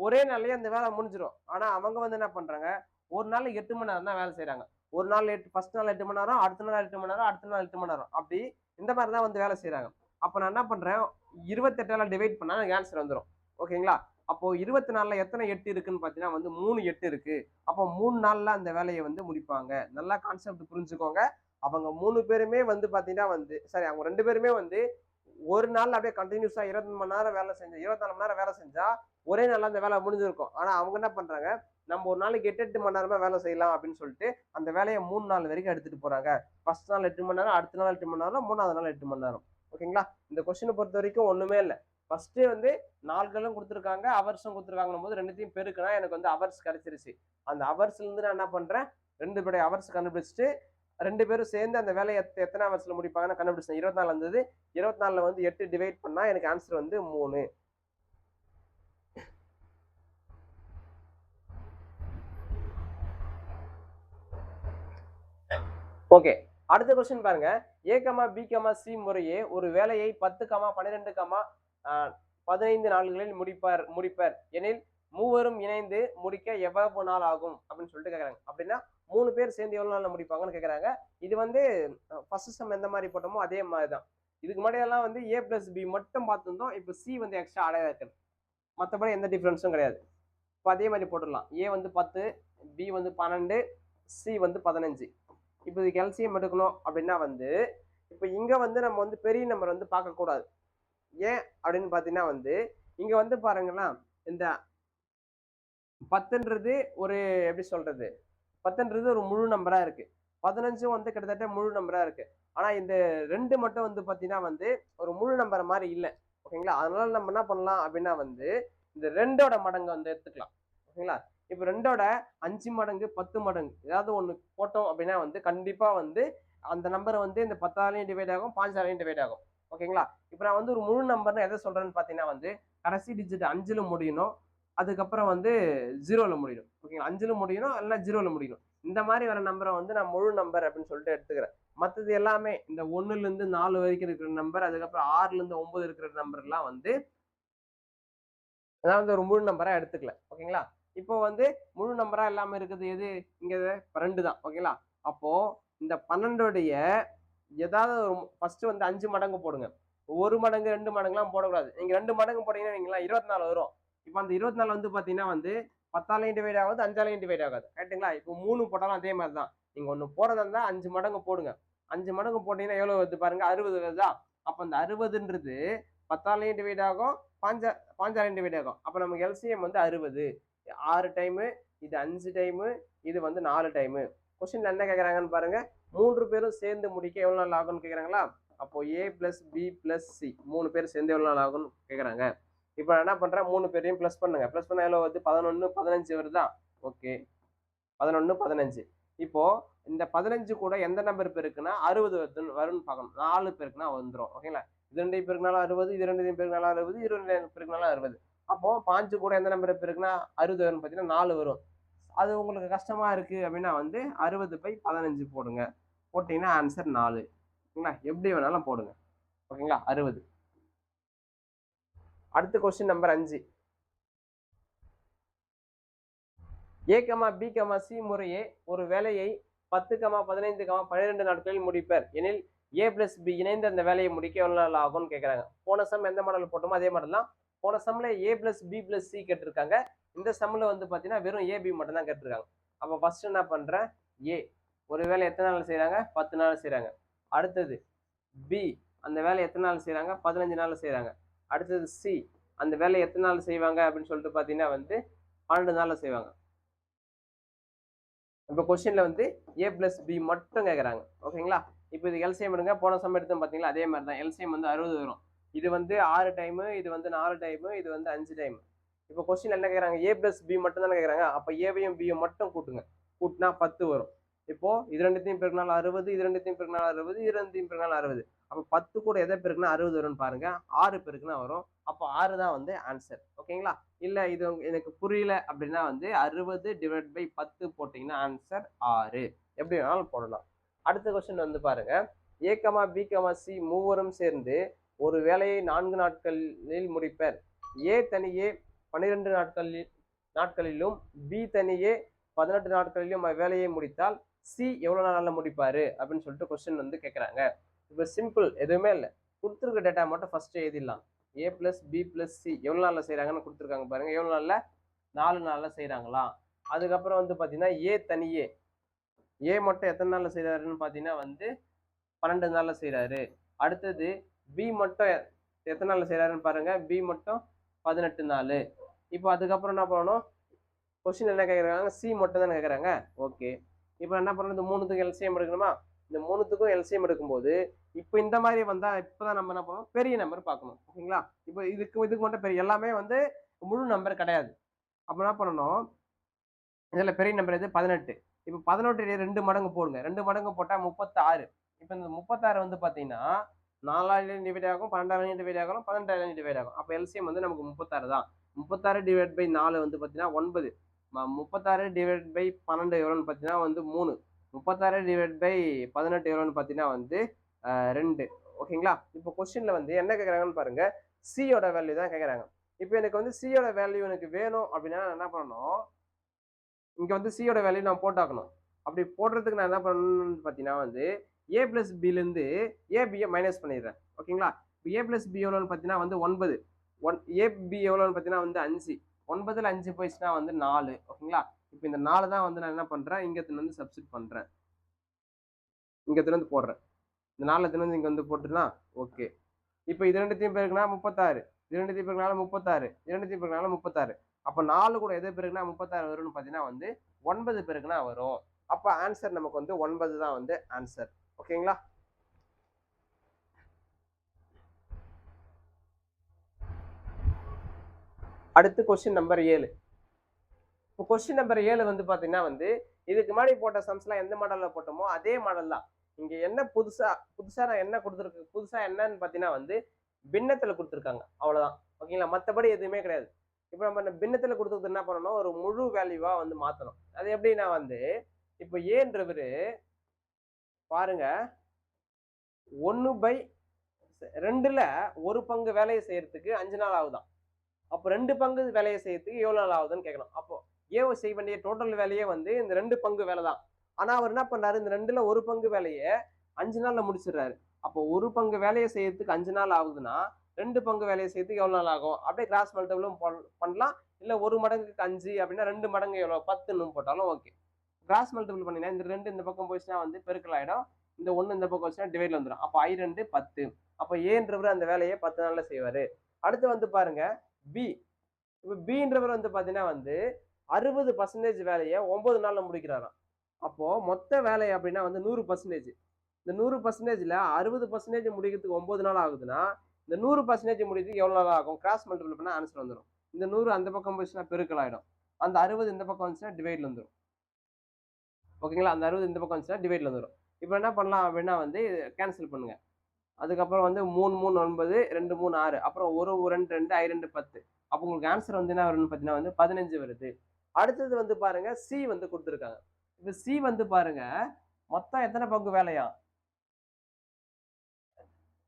ஒரே நாள்லயே அந்த வேலை முடிஞ்சிடும். ஆனா அவங்க வந்து என்ன பண்றாங்க, ஒரு நாளைக்கு 8 மணி நேரம் தான் வேலை செய்யறாங்க. ஒரு நாள் ஃபர்ஸ்ட் நாள் 8 மணி நேரம், அடுத்த நாள் 8 மணி நேரம், அடுத்த நாள் 8 மணி நேரம், அப்படி இந்த மாதிரி தான் வந்து வேலை செய்யறாங்க. அப்ப நான் என்ன பண்றேன், 28ஆல டிவைட் பண்ணா எனக்கு ஆன்சர் வந்துடும். ஓகேங்களா? அப்போ 24ல எத்தனை 8 இருக்குன்னு பாத்தீங்கன்னா வந்து 3 8 இருக்கு. அப்போ 3 நாள்ல அந்த வேலையை வந்து முடிப்பாங்க. நல்லா கான்செப்ட் புரிஞ்சுக்கோங்க. அவங்க 3 பேருமே வந்து பாத்தீங்கன்னா வந்து அவங்க 2 பேருமே வந்து ஒரு நாள் அப்படியே கண்டினியூஸா 20 மணி நேரம் வேலை செஞ்சா 24 மணி நேரம் வேலை செஞ்சா ஒரே நாள்ல அந்த வேலை முடிஞ்சிருக்கும். ஆனா அவங்க என்ன பண்றாங்க, நம்ம ஒரு நாளைக்கு 8 மணி நேரமா வேலை செய்யலாம் அப்படின்னு சொல்லிட்டு அந்த வேலையை 3 நாள் வரைக்கும் எடுத்துட்டு போறாங்க. ஃபர்ஸ்ட் நாள் 8 மணி நேரம், அடுத்த நாள் 8 மணி நேரம், 3வது நாள் 8 மணி நேரம். ஓகேங்களா? இந்த கொஸ்டினை பொறுத்த வரைக்கும் ஒண்ணுமே இல்லை. ஃபர்ஸ்ட் வந்து நாள்களும் கொடுத்துருக்காங்க, அவர்ஸும் கொடுத்துருக்காங்க போது ரெண்டுத்தையும் பெருக்குனா எனக்கு வந்து அவர்ஸ் கிடைச்சிருச்சு. அந்த அவர்ஸ்ல இருந்து நான் என்ன பண்றேன், 2 பேருடைய அவர்ஸ் கண்டுபிடிச்சிட்டு 2 பேரும் சேர்ந்து அந்த வேலையை எத்தனை அவர்ஸ்ல முடிப்பாங்கன்னு கண்டுபிடிச்சேன். 24 இருந்தது. 24ல வந்து 8 டிவைட் பண்ணா எனக்கு ஆன்சர் வந்து 3. ஓகே, அடுத்த கொஸ்டின் பாருங்க. ஏ கமா பி கமா சி முறையே ஒரு வேலையை 10 கமா 12 கமா 15 நாள்களில் முடிப்பர் எனில் மூவரும் இணைந்து முடிக்க எவ்வளவு நாள் ஆகும் அப்படின்னு சொல்லிட்டு கேக்குறாங்க. அப்படின்னா 3 பேர் சேர்ந்து எவ்வளவு நாள்ல முடிப்பாங்கன்னு கேக்குறாங்க. இது வந்து ஃபர்ஸ்ட் சம் எந்த மாதிரி போட்டோமோ அதே மாதிரி தான். இதுக்கு முன்னாடி எல்லாம் வந்து ஏ பிளஸ் பி மட்டும் பார்த்துருந்தோம். இப்போ சி வந்து எக்ஸ்ட்ரா ஆட் ஆயிருக்கு. மற்றபடி எந்த டிஃபரன்ஸும் கிடையாது. இப்போ அதே மாதிரி போட்டுடலாம். ஏ வந்து 10, பி வந்து 12, சி வந்து 15. இப்போ இதுக்கு எல்சிஎம் எடுக்கணும் அப்படின்னா வந்து இப்போ இங்க வந்து நம்ம வந்து பெரிய நம்பர் வந்து பார்க்கக்கூடாது. ஏன் அப்படின்னு பார்த்தீங்கன்னா வந்து இங்க வந்து பாருங்களேன், இந்த 10ன்றது ஒரு எப்படி சொல்றது, 10ன்றது ஒரு முழு நம்பரா இருக்கு. 15 வந்து கிட்டத்தட்ட முழு நம்பரா இருக்கு. ஆனா இந்த 2 மட்டும் வந்து பாத்தீங்கன்னா வந்து ஒரு முழு நம்பர் மாதிரி இல்லை. ஓகேங்களா? அதனால நம்ம என்ன பண்ணலாம் அப்படின்னா வந்து இந்த 2ஓட மடங்கு வந்து எடுத்துக்கலாம். ஓகேங்களா? இப்ப 2ஓட 5 மடங்கு 10 மடங்கு ஏதாவது ஒண்ணு போட்டோம் அப்படின்னா வந்து கண்டிப்பா வந்து அந்த நம்பர் வந்து இந்த 10ஆலையும் டிவைட் ஆகும், 5ஆலையும் டிவைட் ஆகும். ஓகேங்களா? இப்ப நான் வந்து ஒரு முழு நம்பர்னு எதை சொல்றேன்னு பாத்தீங்கன்னா வந்து கடைசி டிஜிட் 5ல முடியணும், அதுக்கப்புறம் வந்து 0ல முடியணும். ஓகேங்களா? 5ல முடியணும் இல்ல 0ல முடியணும். இந்த மாதிரி வர நம்பரை வந்து நான் முழு நம்பர் அப்படின்னு சொல்லிட்டு எடுத்துக்கிறேன். மற்றது எல்லாமே இந்த 1ல இருந்து 4 வரைக்கும் இருக்கிற நம்பர், அதுக்கப்புறம் 6ல இருந்து 9 இருக்கிற நம்பர் எல்லாம் வந்து அதாவது ஒரு முழு நம்பரா எடுத்துக்கல. ஓகேங்களா? இப்போ வந்து முழு நம்பரா இல்லாம இருக்குது எது? இங்க 2 தான். ஓகேங்களா? அப்போ இந்த 12உடைய ஏதாவது ஒரு ஃபர்ஸ்ட் வந்து 5 மடங்கு போடுங்க. 1 மடங்கு 2 மடங்குலாம் போடக்கூடாது. நீங்க 2 மடங்கு போட்டீங்கன்னா வைங்களேன் 24 வரும். இப்போ அந்த 24 வந்து பாத்தீங்கன்னா வந்து 10ஆலையும் டிவைட் ஆகாது, 5ஆலையும் டிவைட் ஆகாது. ரைட்டுங்களா? இப்போ 3 போட்டாலும் அதே மாதிரி தான். நீங்க ஒண்ணு போடுறதா இருந்தா 5 மடங்கு போடுங்க. 5 மடங்கு போட்டீங்கன்னா எவ்வளவு வருது பாருங்க, 60 வருதா? அப்ப அந்த 60ன்றது 10ஆலையும் டிவைட் ஆகும், 5ஆலையும் டிவைட் ஆகும். அப்ப நமக்கு எல்சிஎம் வந்து 60. 6 டைமு, இது 5 டைமு, இது வந்து 4 டைமு. கொஸ்டின்ல என்ன கேக்குறாங்கன்னு பாருங்க. 3 பேரும் சேர்ந்து முடிக்க எவ்வளவு நாள் ஆகும்னு கேக்குறாங்களா? அப்போ ஏ பிளஸ் பி பிளஸ் சி 3 பேர் சேர்ந்து எவ்வளவு நாள் ஆகும்னு கேக்குறாங்க. இப்போ நான் என்ன பண்றேன், 3 பேரையும் பிளஸ் பண்ணுங்க. பிளஸ் பண்ணா எவ்வளவு வருது? 11 15 வருதா? ஓகே, 11 15. இப்போ இந்த 15 கூட எந்த நம்பர் பெருக்குன்னா 60 வரும்னு பார்க்கணும். 4 பேருக்குன்னா வந்துடும். ஓகேங்களா? இது 2 பேருக்குனாலும் 60, இது 2 பேருக்குனாலும் 60, இது 2 பேருக்குனாலும் 60. அப்போ 5 கூட எந்த நம்பர் பெருக்குன்னா 60 வரும்னு பார்த்தீங்கன்னா 4 வரும். அது உங்களுக்கு கஷ்டமா இருக்கு அப்படின்னா வந்து 60/15 போடுங்க. போட்டீங்கன்னா ஆன்சர் 4. ஓகேங்களா, எப்படி வேணாலும் போடுங்க. ஓகேங்களா, 60. அடுத்த கொஸ்டின் நம்பர் 5. ஏ கமா பி கமா சி முறையே ஒரு வேலையை 10 கமா 15 கமா 12 நாட்களில் முடிப்பர் எனில் ஏ பிளஸ் பி இணைந்து அந்த வேலையை முடிக்க எவ்வளவு நாள் ஆகும்னு கேட்கறாங்க. போன சம் எந்த மாடல் போட்டோமோ அதே மாடல் தான். போன சம்ல ஏ பிளஸ் பி பிளஸ் சி கேட்டிருக்காங்க. இந்த சம்ல வந்து பாத்தீங்கன்னா வெறும் ஏ பி மட்டும் தான் கேட்டிருக்காங்க. அப்ப ஃபர்ஸ்ட் என்ன பண்றேன், ஏ ஒரு வேலை எத்தனை நாள் செய்யறாங்க, 10 நாள் செய்யறாங்க. அடுத்தது பி அந்த வேலை எத்தனை நாள் செய்யறாங்க, 15 நாள் செய்யறாங்க. அடுத்தது சி அந்த வேலை எத்தனை நாள் செய்வாங்க அப்படின்னு சொல்லிட்டு பாத்தீங்கன்னா வந்து 12 நாள்ல செய்வாங்க. இப்போ கொஸ்டின்ல வந்து ஏ பிளஸ் பி மட்டும் கேட்குறாங்க. ஓகேங்களா, இப்போ இது எல்சிஎம் எடுங்க. போன சம் எடுத்தோம் பார்த்தீங்களா, அதே மாதிரி தான். எல்சிஎம் வந்து 60 வரும். இது வந்து 6 டைமு, இது வந்து 4 டைமு, இது வந்து 5 டைம். இப்போ கொஸ்டின் என்ன கேட்குறாங்க, ஏ பிளஸ் பி மட்டும் தானே கேட்குறாங்க. அப்போ ஏவையும் பியும் மட்டும் கூட்டுங்க. கூட்டினா 10 வரும். இப்போ இது ரெண்டுத்தையும் பெருக்கினாலும் 60, இது ரெண்டுத்தையும் பெருக்கினாலும் 60, இது ரெண்டுத்தையும் பெருக்கினாலும் 60. அப்போ 10 கூட எதை பெருக்குனா 60 வரும்னு பாருங்க. 6 பெருக்குனா வரும். அப்போ 6 தான் வந்து ஆன்சர். ஓகேங்களா, இல்ல இது எனக்கு புரியல அப்படின்னா வந்து 60 டிவைட் பை 10 போட்டீங்கன்னா ஆன்சர் 6. எப்படி வேணாலும் போடலாம். அடுத்த கொஸ்டின் வந்து பாருங்க, ஏ கமா பி கமா சி மூவரும் சேர்ந்து ஒரு வேலையை 4 நாட்களில் முடிப்பர். ஏ தனியே 12 நாட்களிலும் பி தனியே 18 நாட்களிலும் வேலையை முடித்தால் சி எவ்வளவு நாள்ல முடிப்பாரு அப்படின்னு சொல்லிட்டு கொஸ்டின் வந்து கேட்கறாங்க. இப்போ சிம்பிள், எதுவுமே இல்லை. கொடுத்துருக்க டேட்டா மட்டும் ஃபர்ஸ்ட் எழுதிடலாம். ஏ பிளஸ் பி பிளஸ் சி எவ்வளவு நாள்ல செய்யறாங்கன்னு கொடுத்துருக்காங்க பாருங்க. எவ்வளவு நாள்ல, 4 நாள்ல செய்யறாங்களாம். அதுக்கப்புறம் வந்து பாத்தீங்கன்னா ஏ தனியே, ஏ மட்டும் எத்தனை நாள்ல செய்யறாருன்னு பாத்தீங்கன்னா வந்து 12 நாள்ல செய்யறாரு. அடுத்தது பி மட்டும் எத்தனை நாள்ல செய்யறாருன்னு பாருங்க. பி மட்டும் 18 நாள். இப்போ அதுக்கப்புறம் என்ன பண்ணணும், கொஸ்டின் என்ன கேட்கறாங்க, சி மட்டும் தான் கேட்கறாங்க. ஓகே, இப்போ என்ன பண்ணணும், இந்த மூணுத்துக்கும் எல்சிஎம் எடுக்கணுமா. இந்த மூணுத்துக்கும் எல்சிஎம் எடுக்கும்போது இப்போ இந்த மாதிரி வந்தா இப்பதான் நம்ம என்ன பண்ணணும், பெரிய நம்பர் பார்க்கணும். ஓகேங்களா, இப்போ இதுக்கு மட்டும் பெரிய, எல்லாமே வந்து முழு நம்பர் கிடையாது. அப்ப என்ன பண்ணணும், இதுல பெரிய நம்பர் எது, 18. இப்போ 18 2 மடங்கு போடுங்க. 2 மடங்கு போட்டா 36. இப்போ இந்த 36 வந்து பாத்தீங்கன்னா 4ஆலையும் டிவைட் ஆகும், 12ஆலையும் டிவைட் ஆகும், 18ஆலையும் டிவைட் ஆகும். அப்போ எல்சிஎம் வந்து நமக்கு 36 தான். 36 டிவைட் பை 4 வந்து பாத்தீங்கன்னா 9. 36 டிவைட் பை 12 எவ்வளோன்னு பாத்தீங்கன்னா வந்து 3. 36 டிவைட் பை 18 எவ்வளோன்னு பாத்தீங்கன்னா வந்து 2. ஓகேங்களா, இப்போ கொஸ்டின்ல வந்து என்ன கேட்கறாங்கன்னு பாருங்க, சியோட வேல்யூ தான் கேட்கறாங்க. இப்போ எனக்கு வந்து சியோட வேல்யூ எனக்கு வேணும் அப்படின்னா என்ன பண்ணணும், இங்க வந்து சியோட வேல்யூ நான் போட்டாக்கணும். அப்படி போடுறதுக்கு நான் என்ன பண்ணணும்னு பாத்தீங்கன்னா வந்து ஏ பிளஸ் பில இருந்து ஏபியை மைனஸ் பண்ணிடுறேன். ஓகேங்களா, இப்போ ஏ பிளஸ் பி எவ்வளோன்னு பாத்தீங்கன்னா வந்து 9. ஏபி எவ்வளோன்னு பாத்தீங்கன்னா வந்து 5. 9ல் 5 போயிடுச்சுன்னா வந்து 4. ஓகேங்களா, இப்போ இந்த 4 தான் வந்து நான் என்ன பண்றேன், இங்க வந்து சப்ஸ்டிட் பண்றேன். இங்க வந்து போடுறேன். இந்த 4 வந்து இங்க வந்து போட்டுலாம். ஓகே, இப்போ இது ரெண்டுத்தையும் பெருக்குனா 36, இது ரெண்டுத்தையும் பெருக்கினால 36, இது ரெண்டுத்தையும் பெருக்கினால 36. அப்போ 4 கூட எதை பெருக்குனா 36 வரும்னு பார்த்தீங்கன்னா வந்து 9 பெருக்குனா வரும். அப்போ ஆன்சர் நமக்கு வந்து 9 தான் வந்து ஆன்சர். ஓகேங்களா, அடுத்து கொஸ்டின் நம்பர் 7. இப்போ கொஸ்டின் நம்பர் 7 வந்து பாத்தீங்கன்னா வந்து இதுக்கு முன்னாடி போட்ட சம்ஸ்லாம் எந்த மாடல்ல போட்டோமோ அதே மாடல் தான். இங்க என்ன புதுசா நான் என்ன கொடுத்துருக்கு, புதுசா என்னன்னு பாத்தீங்கன்னா வந்து பின்னத்துல கொடுத்துருக்காங்க, அவ்வளவுதான். ஓகேங்களா, மத்தபடி எதுவுமே கிடையாது. இப்போ நம்ம பின்னத்துல கொடுத்தது என்ன பண்ணணும், ஒரு முழு வேல்யூவா வந்து மாத்தணும். அது எப்படின்னா வந்து இப்போ ஏன்றவரு பாருங்க 1/2ல ஒரு பங்கு வேலையை செய்யறதுக்கு 5 நாள் ஆகுதான். அப்போ 2 பங்கு வேலையை செய்யறதுக்கு எவ்வளவு நாள் ஆகுதுன்னு கேட்கணும். அப்போ ஏவ செய்ய வேண்டிய டோட்டல் வேலையே வந்து இந்த 2 பங்கு வேலை தான். ஆனா அவர் என்ன பண்றாரு, இந்த 2ல ஒரு பங்கு வேலையை 5 நாள்ல முடிச்சிடுறாரு. அப்போ ஒரு பங்கு வேலையை செய்யறதுக்கு 5 நாள் ஆகுதுன்னா 2 பங்கு வேலையை செய்யறதுக்கு எவ்வளவு நாள் ஆகும், அப்படியே கிராஸ் மல்டிபிளும் பண்ணலாம். இல்ல ஒரு மடங்குக்கு 5 அப்படின்னா 2 மடங்கு எவ்வளவு 10ன்னு போட்டாலும் ஓகே. கிராஸ் மல்டிபிள் பண்ணினா இந்த 2 இந்த பக்கம் போயிடுச்சுன்னா வந்து பெருக்கல் ஆயிடும். இந்த 1 இந்த பக்கம் வச்சுன்னா டிவைட்ல வந்துடும். அப்போ I2 10. அப்போ ஏன்றவர் அந்த வேலையை 10 நாள்ல செய்வாரு. அடுத்து வந்து பாருங்க பி. இப்போ பின்றவர் வந்து பாத்தீங்கன்னா வந்து 60% வேலையை 9 நாள்ல முடிக்கிறாராம். அப்போ மொத்த வேலை அப்படின்னா வந்து 100%. இந்த 100%ல 60% முடிக்கிறதுக்கு 9 நாள் ஆகுதுன்னா இந்த 100% முடிக்கிறதுக்கு எவ்வளவு நாள் ஆகும், கிராஸ் மல்டிபிள் பண்ணா ஆன்சர் வந்துடும். இந்த 100 அந்த பக்கம் போச்சுன்னா பெருக்கல் ஆயிடும். அந்த 60 இந்த பக்கம் வந்துச்சுன்னா டிவைட்ல வந்துடும். ஓகேங்களா, அந்த 60 இந்த பக்கம் வந்துச்சுன்னா டிவைட்ல வந்துடும். இப்போ என்ன பண்ணலாம் அப்படின்னா வந்து கேன்சல் பண்ணுங்க. அதுக்கப்புறம் வந்து 3 3 9, 2 3 6, அப்புறம் 1 2 2, I2 10. அப்போ உங்களுக்கு ஆன்சர் வந்து என்ன வரும்னு பார்த்தீங்கன்னா வந்து 15 வருது. அடுத்தது வந்து பாருங்க சி வந்து கொடுத்துருக்காங்க. இப்போ சி வந்து பாருங்க மொத்தம் எத்தனை பங்கு வேலையா,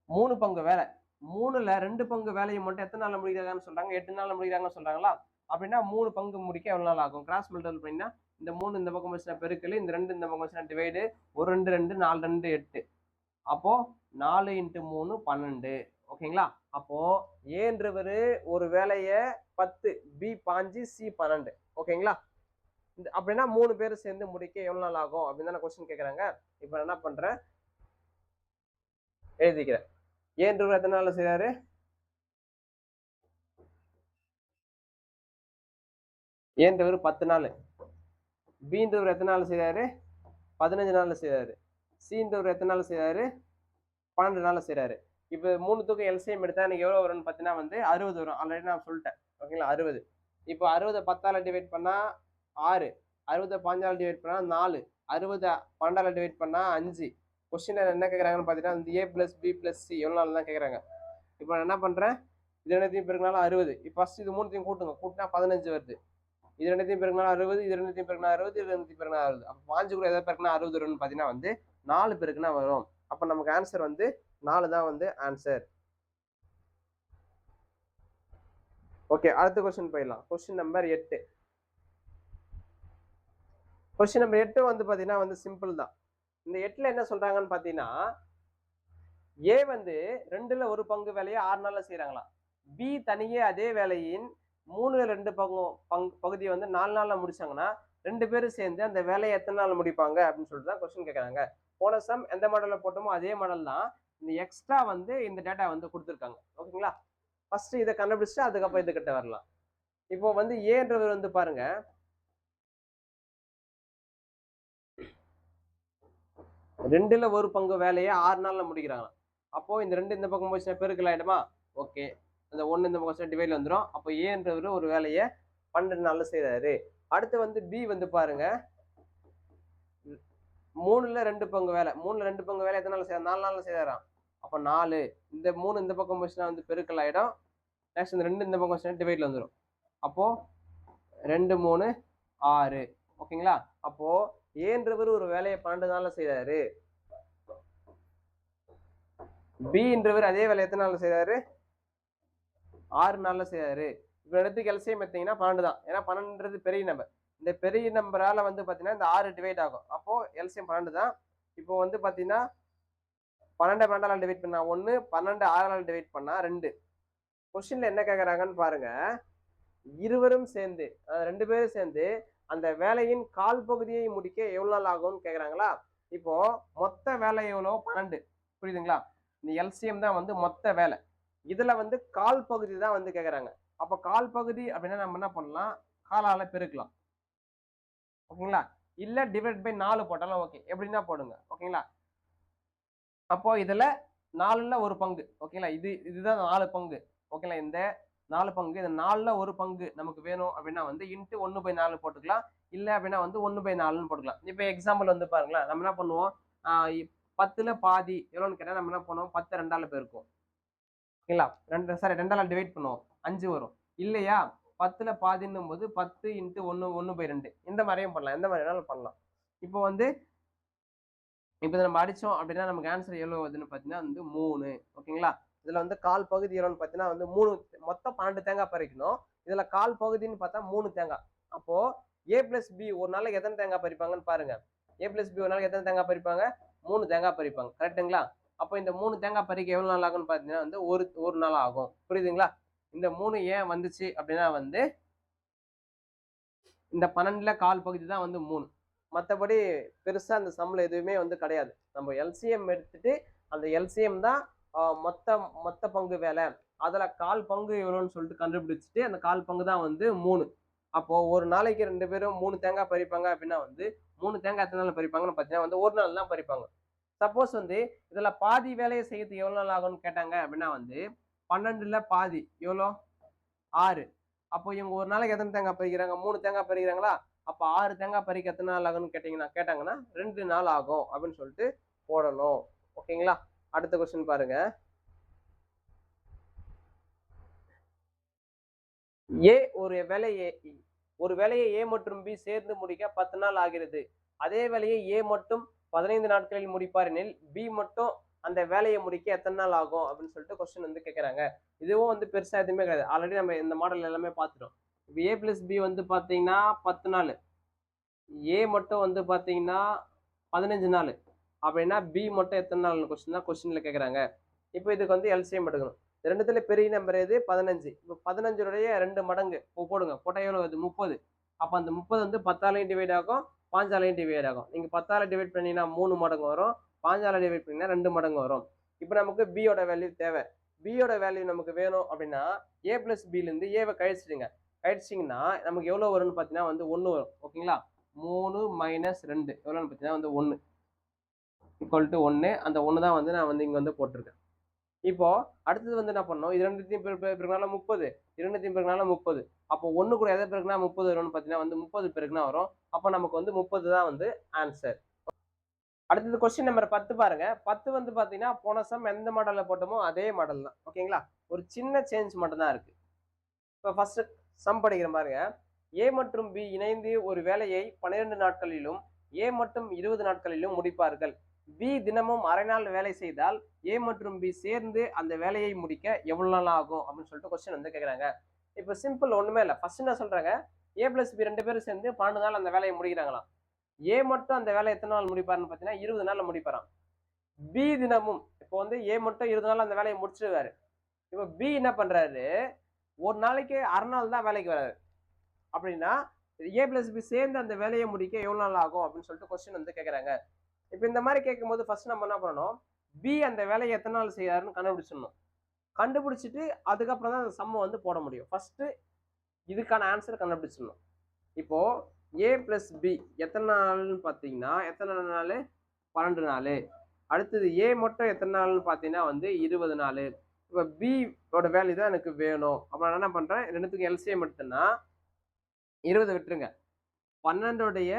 3 பங்கு வேலை. 3ல 2 பங்கு வேலையை மட்டும் எத்தனை நாள்ல முடிக்கிறாங்கன்னு சொல்றாங்க? 8 நாள்ல முடிக்கிறாங்கன்னு சொல்றாங்களா? அப்படின்னா 3 பங்கு முடிக்க எவ்வளவு நாள் ஆகும்? கிராஸ் மல்டிபிள் பண்ணினா இந்த 3 இந்த பக்கம் வச்சுனா பெருக்கல், இந்த 2 இந்த பக்கம் வச்சுனா டிவைடு, 1 2 2 4 2 8. அப்போ 4 × 3 12. ஓகேங்களா? அப்போ ஏன்றவரு ஒரு வேலைய 10, பி 5, சி 12. ஓகேங்களா? அப்படின்னா 3 பேரும் சேர்ந்து முடிக்க எவ்வளவு நாள் ஆகும் அப்படின்னு தானே கொஸ்டின் கேக்குறாங்க. இப்ப நான் என்ன பண்றேன், எழுதிக்கிறேன். ஏன்றவர் எத்தனை நாள்ல செய்றாரு? ஏன்றவர் 10 நாள். பின்றவர் எத்தனை நாள் செய்றாரு? 15 நாள்ல செய்றாரு. சின்றவர் எத்தனை நாள் செய்றாரு? 12 நாள்ல செய்றாரு. இப்ப 3த்துக்கும் எல்சிஎம் எடுத்தா எனக்கு எவ்வளவு வரும்னு பார்த்தீங்கன்னா வந்து 60 வரும். ஆல்ரெடி நான் சொல்லிட்டேன். ஓகேங்களா? 60. இப்போ 60 10ஆல டிவைட் பண்ணா 6, 60 15ஆல டிவைட் பண்ணா 4, 60 12ஆல டிவைட் பண்ணா 5. கொஸ்டின் என்ன கேக்குறாங்கன்னு பார்த்தீங்கன்னா வந்து a + b + c எவ்வளவு நாள் தான் கேக்குறாங்க. இப்போ நான் என்ன பண்றேன், இது ரெண்டுத்தையும் பெருக்கினாலும் 60. இப்போ ஃபர்ஸ்ட் இது மூணுத்தையும் கூட்டுங்க. கூட்டினா 15 வருது. இது ரெண்டுத்தையும் பெருக்கினா 60, இது ரெண்டுத்தையும் பெருக்கினா 60, இது ரெண்டுத்தையும் பெருக்கினா 60. அப்போ 5 கூட எதை பெருக்கினா 60 வரும்னு பார்த்தீங்கன்னா வந்து 4 பெருக்கினா வரும். அப்போ நமக்கு ஆன்சர் வந்து 4 தான் வந்து ஆன்சர். ஓகே, அடுத்த கொஸ்டின் போயிடலாம். Question number 8. கொஸ்டின் நம்பர் 8 வந்து பாத்தீங்கன்னா வந்து சிம்பிள் தான். இந்த 8ல என்ன சொல்றாங்கன்னு பாத்தீங்கன்னா, ஏ வந்து 2ல 1 பங்கு வேலையை 6 நாள்ல செய்யறாங்களாம். பி தனியே அதே வேலையின் 3ல 2 பகுதியை வந்து 4 நாள்ல முடிச்சாங்கன்னா 2 பேரும் சேர்ந்து அந்த வேலையை எத்தனை நாள் முடிப்பாங்க அப்படின்னு சொல்லிட்டு தான் கொஸ்டின் கேட்கறாங்க. போன சம் எந்த மாடல்ல போட்டோமோ அதே மாடல் தான். இந்த எக்ஸ்ட்ரா வந்து இந்த டேட்டா வந்து கொடுத்துருக்காங்க. ஓகேங்களா? ஃபர்ஸ்ட் இதை கண்டுபிடிச்சு அதுக்கப்புறம் இது கிட்ட வரலாம். இப்போ வந்து ஏன்றவர் வந்து பாருங்க, 2ல 1 பங்கு வேலையை 6 நாள்ல முடிக்கிறாங்க. அப்போ இந்த 2 இந்த பக்கம் போச்சுன்னா பெருக்கல் ஆயிடுமா? ஓகே, அந்த 1 இந்த பக்கம் டிவைட்ல வந்துடும். அப்போ ஏன்றவர் ஒரு வேலையை 12 நாள்ல செய்யறாரு. அடுத்து வந்து பி வந்து பாருங்க, 3ல 2 பங்கு வேலை, 3ல 2 பங்கு வேலை எத்தனை நாள் செய்ய? 4 நாள்ல செய்யறாராம். அப்போ 4, இந்த 3 இந்த பக்கம் போச்சுன்னா வந்து பெருக்கல் ஆயிடும். நெக்ஸ்ட் இந்த 2 இந்த பக்கம் போச்சுன்னா டிவைட்ல வந்துடும். அப்போ 2 3 6. ஓகேங்களா? அப்போ ஏன்றவர் ஒரு வேலையை 12 நாள்ல செய்யறாரு. பின்றவர் அதே வேலை எத்தனை நாள்ல செய்யறாரு? 6 நாள்ல செய்யறாரு. இப்ப இடத்துக்கு எல்சிஎம் எடுத்தீங்கன்னா 12 தான். ஏன்னா 12ன்றது பெரிய நம்பர். இந்த பெரிய நம்பரால வந்து பாத்தீங்கன்னா இந்த 6 டிவைட் ஆகும். அப்போ எல்சிஎம் 12 தான். இப்போ வந்து பாத்தீங்கன்னா 12 12ஆல டிவைட் பண்ணா 1, 12 6ஆல டிவைட் பண்ணா 2. கொஸ்டின்ல என்ன கேக்குறாங்கன்னு பாருங்க, இருவரும் சேர்ந்து 2 பேரும் சேர்ந்து அந்த வேலையின் கால் பகுதியை முடிக்க எவ்வளவு நாள் ஆகும்னு கேக்குறாங்களா? இப்போ மொத்த வேலை எவ்வளோ? 12. புரியுதுங்களா? இந்த எல்சிஎம் தான் வந்து மொத்த வேலை. இதுல வந்து கால் பகுதி தான் வந்து கேக்குறாங்க. அப்ப கால் பகுதி அப்படின்னா நம்ம என்ன பண்ணலாம், காலால பெருக்கலாம். ஓகேங்களா? இல்ல டிவைட் பை 4 போட்டாலும் ஓகே, எப்படின்னா போடுங்க. ஓகேங்களா? அப்போ இதுல 4ல 1 பங்கு. ஓகேங்களா? இதுதான் 4 பங்கு. ஓகேங்களா? இந்த 4 பங்கு, இந்த 4ல 1 பங்கு நமக்கு வேணும் அப்படின்னா வந்து இன்ட்டு 1/4 போட்டுக்கலாம். இல்ல அப்படின்னா வந்து 1/4ன்னு போட்டுக்கலாம். இப்ப எக்ஸாம்பிள் வந்து பாருங்களேன், நம்ம என்ன பண்ணுவோம், 10ல பாதி எவ்வளோன்னு கேட்டா நம்ம என்ன பண்ணுவோம், 10 2ஆல பெருக்குவோம். ஓகேங்களா? 2ஆல டிவைட் பண்ணுவோம், 5 வரும். இல்லையா? 10ல பாதின்னும் போது 10 × 1 1/2 இந்த மாதிரியும் பண்ணலாம். எந்த மாதிரி வேணாலும் பண்ணலாம். இப்போ வந்து இப்போ நம்ம அடிச்சோம் அப்படின்னா நமக்கு ஆன்சர் எவ்வளவு வருதுன்னு பார்த்தீங்கன்னா வந்து 3. ஓகேங்களா? இதுல வந்து கால் பகுதி எவ்வளோன்னு பார்த்தீங்கன்னா வந்து 3, மொத்தம் 12 தேங்காய் பறிக்கணும். இதுல கால் பகுதின்னு பார்த்தா 3 தேங்காய். அப்போ a + b ஒரு நாளைக்கு எத்தனை தேங்காய் பறிப்பாங்கன்னு பாருங்க. a + b ஒரு நாளைக்கு எத்தனை தேங்காய் பறிப்பாங்க? 3 தேங்காய் பறிப்பாங்க. கரெக்ட்டுங்களா? அப்போ இந்த 3 தேங்காய் பறிக்க எவ்வளவு நாள் ஆகும்னு பார்த்தீங்கன்னா வந்து ஒரு நாள் ஆகும். புரியுதுங்களா? இந்த 3 ஏன் வந்துச்சு அப்படின்னா வந்து இந்த 12ல கால் பகுதி தான் வந்து 3. மற்றபடி பெருசா அந்த சம்ல எதுவுமே வந்து கிடையாது. நம்ம எல்சிஎம் எடுத்துட்டு அந்த எல்சிஎம் தான் மொத்த பங்கு வேலை. அதுல கால் பங்கு எவ்வளோன்னு சொல்லிட்டு கண்டுபிடிச்சிட்டு அந்த கால் பங்கு தான் வந்து 3. அப்போ ஒரு நாளைக்கு 2 பேரும் 3 தேங்காய் பறிப்பாங்க அப்படின்னா வந்து 3 தேங்காய் எத்தனை நாள் பறிப்பாங்கன்னு பார்த்தீங்கன்னா வந்து ஒரு நாள் தான் பறிப்பாங்க. சப்போஸ் வந்து இதுல பாதி வேலையை செய்யறதுக்கு எவ்வளவு நாள் ஆகும்னு கேட்டாங்க அப்படின்னா வந்து 12ல பாதி எவ்வளோ? 6. அப்போ இவங்க ஒரு நாளைக்கு எத்தனை தேங்காய் பறிக்கிறாங்க? 3 தேங்காய் பறிக்கிறாங்களா? அப்ப 6 தேங்காய் பறிக்க எத்தனை நாள் ஆகும்னு கேட்டாங்கன்னா 2 நாள் ஆகும் அப்படின்னு சொல்லிட்டு போடணும். ஓகேங்களா? அடுத்த கொஸ்டின் பாருங்க. ஏ ஒரு வேலையை ஏ மற்றும் பி சேர்ந்து முடிக்க 10 நாள் ஆகிறது. அதே வேலையை ஏ மட்டும் 15 நாட்களில் முடிப்பார் எனில் பி மட்டும் அந்த வேலையை முடிக்க எத்தனை நாள் ஆகும் அப்படின்னு சொல்லிட்டு கொஸ்டின் வந்து கேட்குறாங்க. இதுவும் வந்து பெருசா எதுவுமே கிடையாது. ஆல்ரெடி நம்ம இந்த மாடல் எல்லாமே பார்த்துட்டோம். இப்போ ஏ பிளஸ் பி வந்து பார்த்தீங்கன்னா 10 நாள், ஏ மட்டும் வந்து பார்த்தீங்கன்னா 15 நாள், அப்படின்னா பி மட்டும் எத்தனை நாள் கொஸ்டின் தான் கொஸ்டின்ல கேட்குறாங்க. இப்போ இதுக்கு வந்து எல்சிஎம் எடுக்கணும். ரெண்டுத்துல பெரிய நம்பர் எது? 15. இப்போ 15உடைய 2 மடங்கு போடுங்க. போட்டா எவ்வளவு வருது? 30. அப்ப அந்த 30 வந்து 10ஆலையும் டிவைட் ஆகும், 5ஆலையும் டிவைட் ஆகும். நீங்க 10ஆல டிவைட் பண்ணீங்கன்னா 3 மடங்கு வரும், 5ஆல டிவைட் பண்ணீங்கன்னா 2 மடங்கு வரும். இப்போ நமக்கு b யோட வேல்யூ தேவை. b யோட வேல்யூ நமக்கு வேணும் அப்படின்னா a பிளஸ் b இருந்து a கழிச்சிடுங்க. கழிச்சிங்கன்னா நமக்கு எவ்வளவு வரும்னு பார்த்தீங்கன்னா வந்து 1 வரும். ஓகேங்களா? 3 மைனஸ் 2 எவ்வளோன்னு பார்த்தீங்கன்னா வந்து 1 ஈக்குவல் டு 1. அந்த 1 தான் வந்து நான் வந்து இங்க வந்து போட்டிருக்கேன். இப்போ அடுத்தது வந்து என்ன பண்ணணும்? இது ரெண்டுத்தையும் பெருக்கினால 30, இரண்டுத்தையும் பெருக்கினால 30. அப்போ 1 கூட எதை பெருக்கினா 30 வரும்னு பார்த்தீங்கன்னா வந்து 30 பெருக்கினா வரும். அப்போ நமக்கு வந்து 30 தான் வந்து ஆன்சர். அடுத்தது கொஸ்டின் நம்பர் 10 பாருங்க. 10 வந்து பார்த்தீங்கன்னா போன சம் எந்த மாடல்ல போட்டோமோ அதே மாடல் தான். ஓகேங்களா? ஒரு சின்ன சேஞ்ச் மட்டும் தான் இருக்கு. இப்போ ஃபர்ஸ்ட் சம் படிக்கிற பாருங்க. ஏ மற்றும் பி இணைந்து ஒரு வேலையை 12 நாட்களிலும் ஏ மட்டும் 20 நாட்களிலும் முடிப்பார்கள். பி தினமும் அரை நாள் வேலை செய்தால் ஏ மற்றும் பி சேர்ந்து அந்த வேலையை முடிக்க எவ்வளவு நாள் ஆகும் அப்படின்னு சொல்லிட்டு கொஸ்டின் வந்து கேட்குறாங்க. இப்போ சிம்பிள் ஒண்ணுமே இல்லை. ஃபர்ஸ்ட் என்ன சொல்றாங்க? ஏ பிளஸ் பி 2 பேரும் சேர்ந்து 12 நாள் அந்த வேலையை முடிக்கிறாங்களாம். ஏ மட்டும் அந்த வேலையை எத்தனை நாள் முடிப்பாருன்னு பார்த்தீங்கன்னா 20 நாள்ல முடிப்பாராம். பி தினமும் இப்போ வந்து ஏ மட்டும் 20 நாள் அந்த வேலையை முடிச்சிருவாரு. இப்போ பி என்ன பண்றாரு? ஒரு நாளைக்கு அரை நாள் தான் வேலைக்கு வராரு. அப்படின்னா ஏ பிளஸ் பி சேர்ந்து அந்த வேலையை முடிக்க எவ்வளவு நாள் ஆகும் அப்படின்னு சொல்லிட்டு கொஸ்டின் வந்து கேட்கறாங்க. இப்போ இந்த மாதிரி கேட்கும்போது ஃபர்ஸ்ட் நம்ம என்ன பண்ணணும்? பி அந்த வேலையை எத்தனை நாள் செய்யாருன்னு கண்டுபிடிச்சிடணும். கண்டுபிடிச்சிட்டு அதுக்கப்புறம் தான் அந்த சம்ம வந்து போட முடியும். ஃபர்ஸ்ட் இதுக்கான ஆன்சர் கண்டுபிடிச்சிடணும். இப்போ ஏ பிளஸ் பி எத்தனை நாள்னு பார்த்தீங்கன்னா எத்தனை நாள்? 12 நாள். அடுத்தது ஏ மட்டும் எத்தனை நாள்னு பார்த்தீங்கன்னா வந்து 20 நாள். இப்போ பி ஓட வேல்யூ தான் எனக்கு வேணும். அப்போ நான் என்ன பண்றேன்? ரெண்டுத்துக்கும் எல்சிஎம் எடுத்தேன்னா 20 விட்டுருங்க. 12உடைய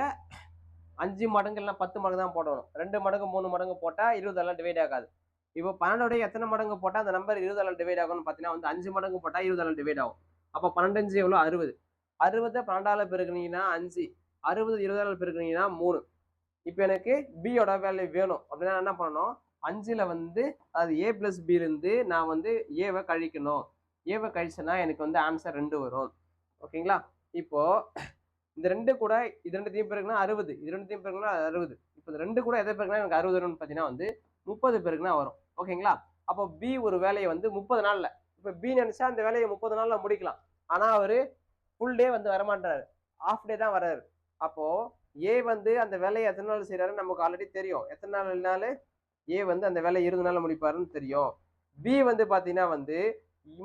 5 மடங்கு இல்லைன்னா 10 மடங்கு தான் போடணும். 2 மடங்கு 3 மடங்கு போட்டா 20 டிவைட் ஆகாது. இப்போ 12உடைய எத்தனை மடங்கு போட்டா அந்த நம்பர் 20 டிவைட் ஆகும்னு பார்த்தீங்கன்னா வந்து 5 மடங்கு போட்டா 20 டிவைட் ஆகும். அப்போ 12 எவ்வளோ? 60. 60 12ஆல பெருக்குனீங்கன்னா 5, 60 20ஆல பெருக்குனீங்கன்னா 3. இப்போ எனக்கு b யோட வேல்யூ வேணும் அப்படின்னா என்ன பண்ணணும்? 5ல வந்து அது a பிளஸ் b இருந்து நான் வந்து a கழிக்கணும். a கழிச்சேன்னா எனக்கு வந்து ஆன்சர் 2 வரும். ஓகேங்களா? இப்போ இந்த 2 கூட இது ரெண்டுத்தையும் பெருக்குனா 60, இது ரெண்டுத்தையும் பெருக்குனா 60. இப்போ இந்த 2 கூட எதை பெருக்குனா எனக்கு 60 வரும்னு பார்த்தீங்கன்னா வந்து 30 பெருக்குனா வரும். ஓகேங்களா? அப்போ b ஒரு வேலையை வந்து 30 நாள்ல, இப்போ b நினைச்சா அந்த வேலையை 30 நாள்ல முடிக்கலாம். ஆனா அவரு ஃபுல் டே வந்து வரமாட்டாரு, ஹாஃப் டே தான் வர்றாரு. அப்போ ஏ வந்து அந்த வேலையை எத்தனை நாள் செய்யறாருன்னு நமக்கு ஆல்ரெடி தெரியும். எத்தனை நாள் ஏ வந்து அந்த வேலையை 20 நாள்ல முடிப்பாருன்னு தெரியும். பி வந்து பாத்தீங்கன்னா வந்து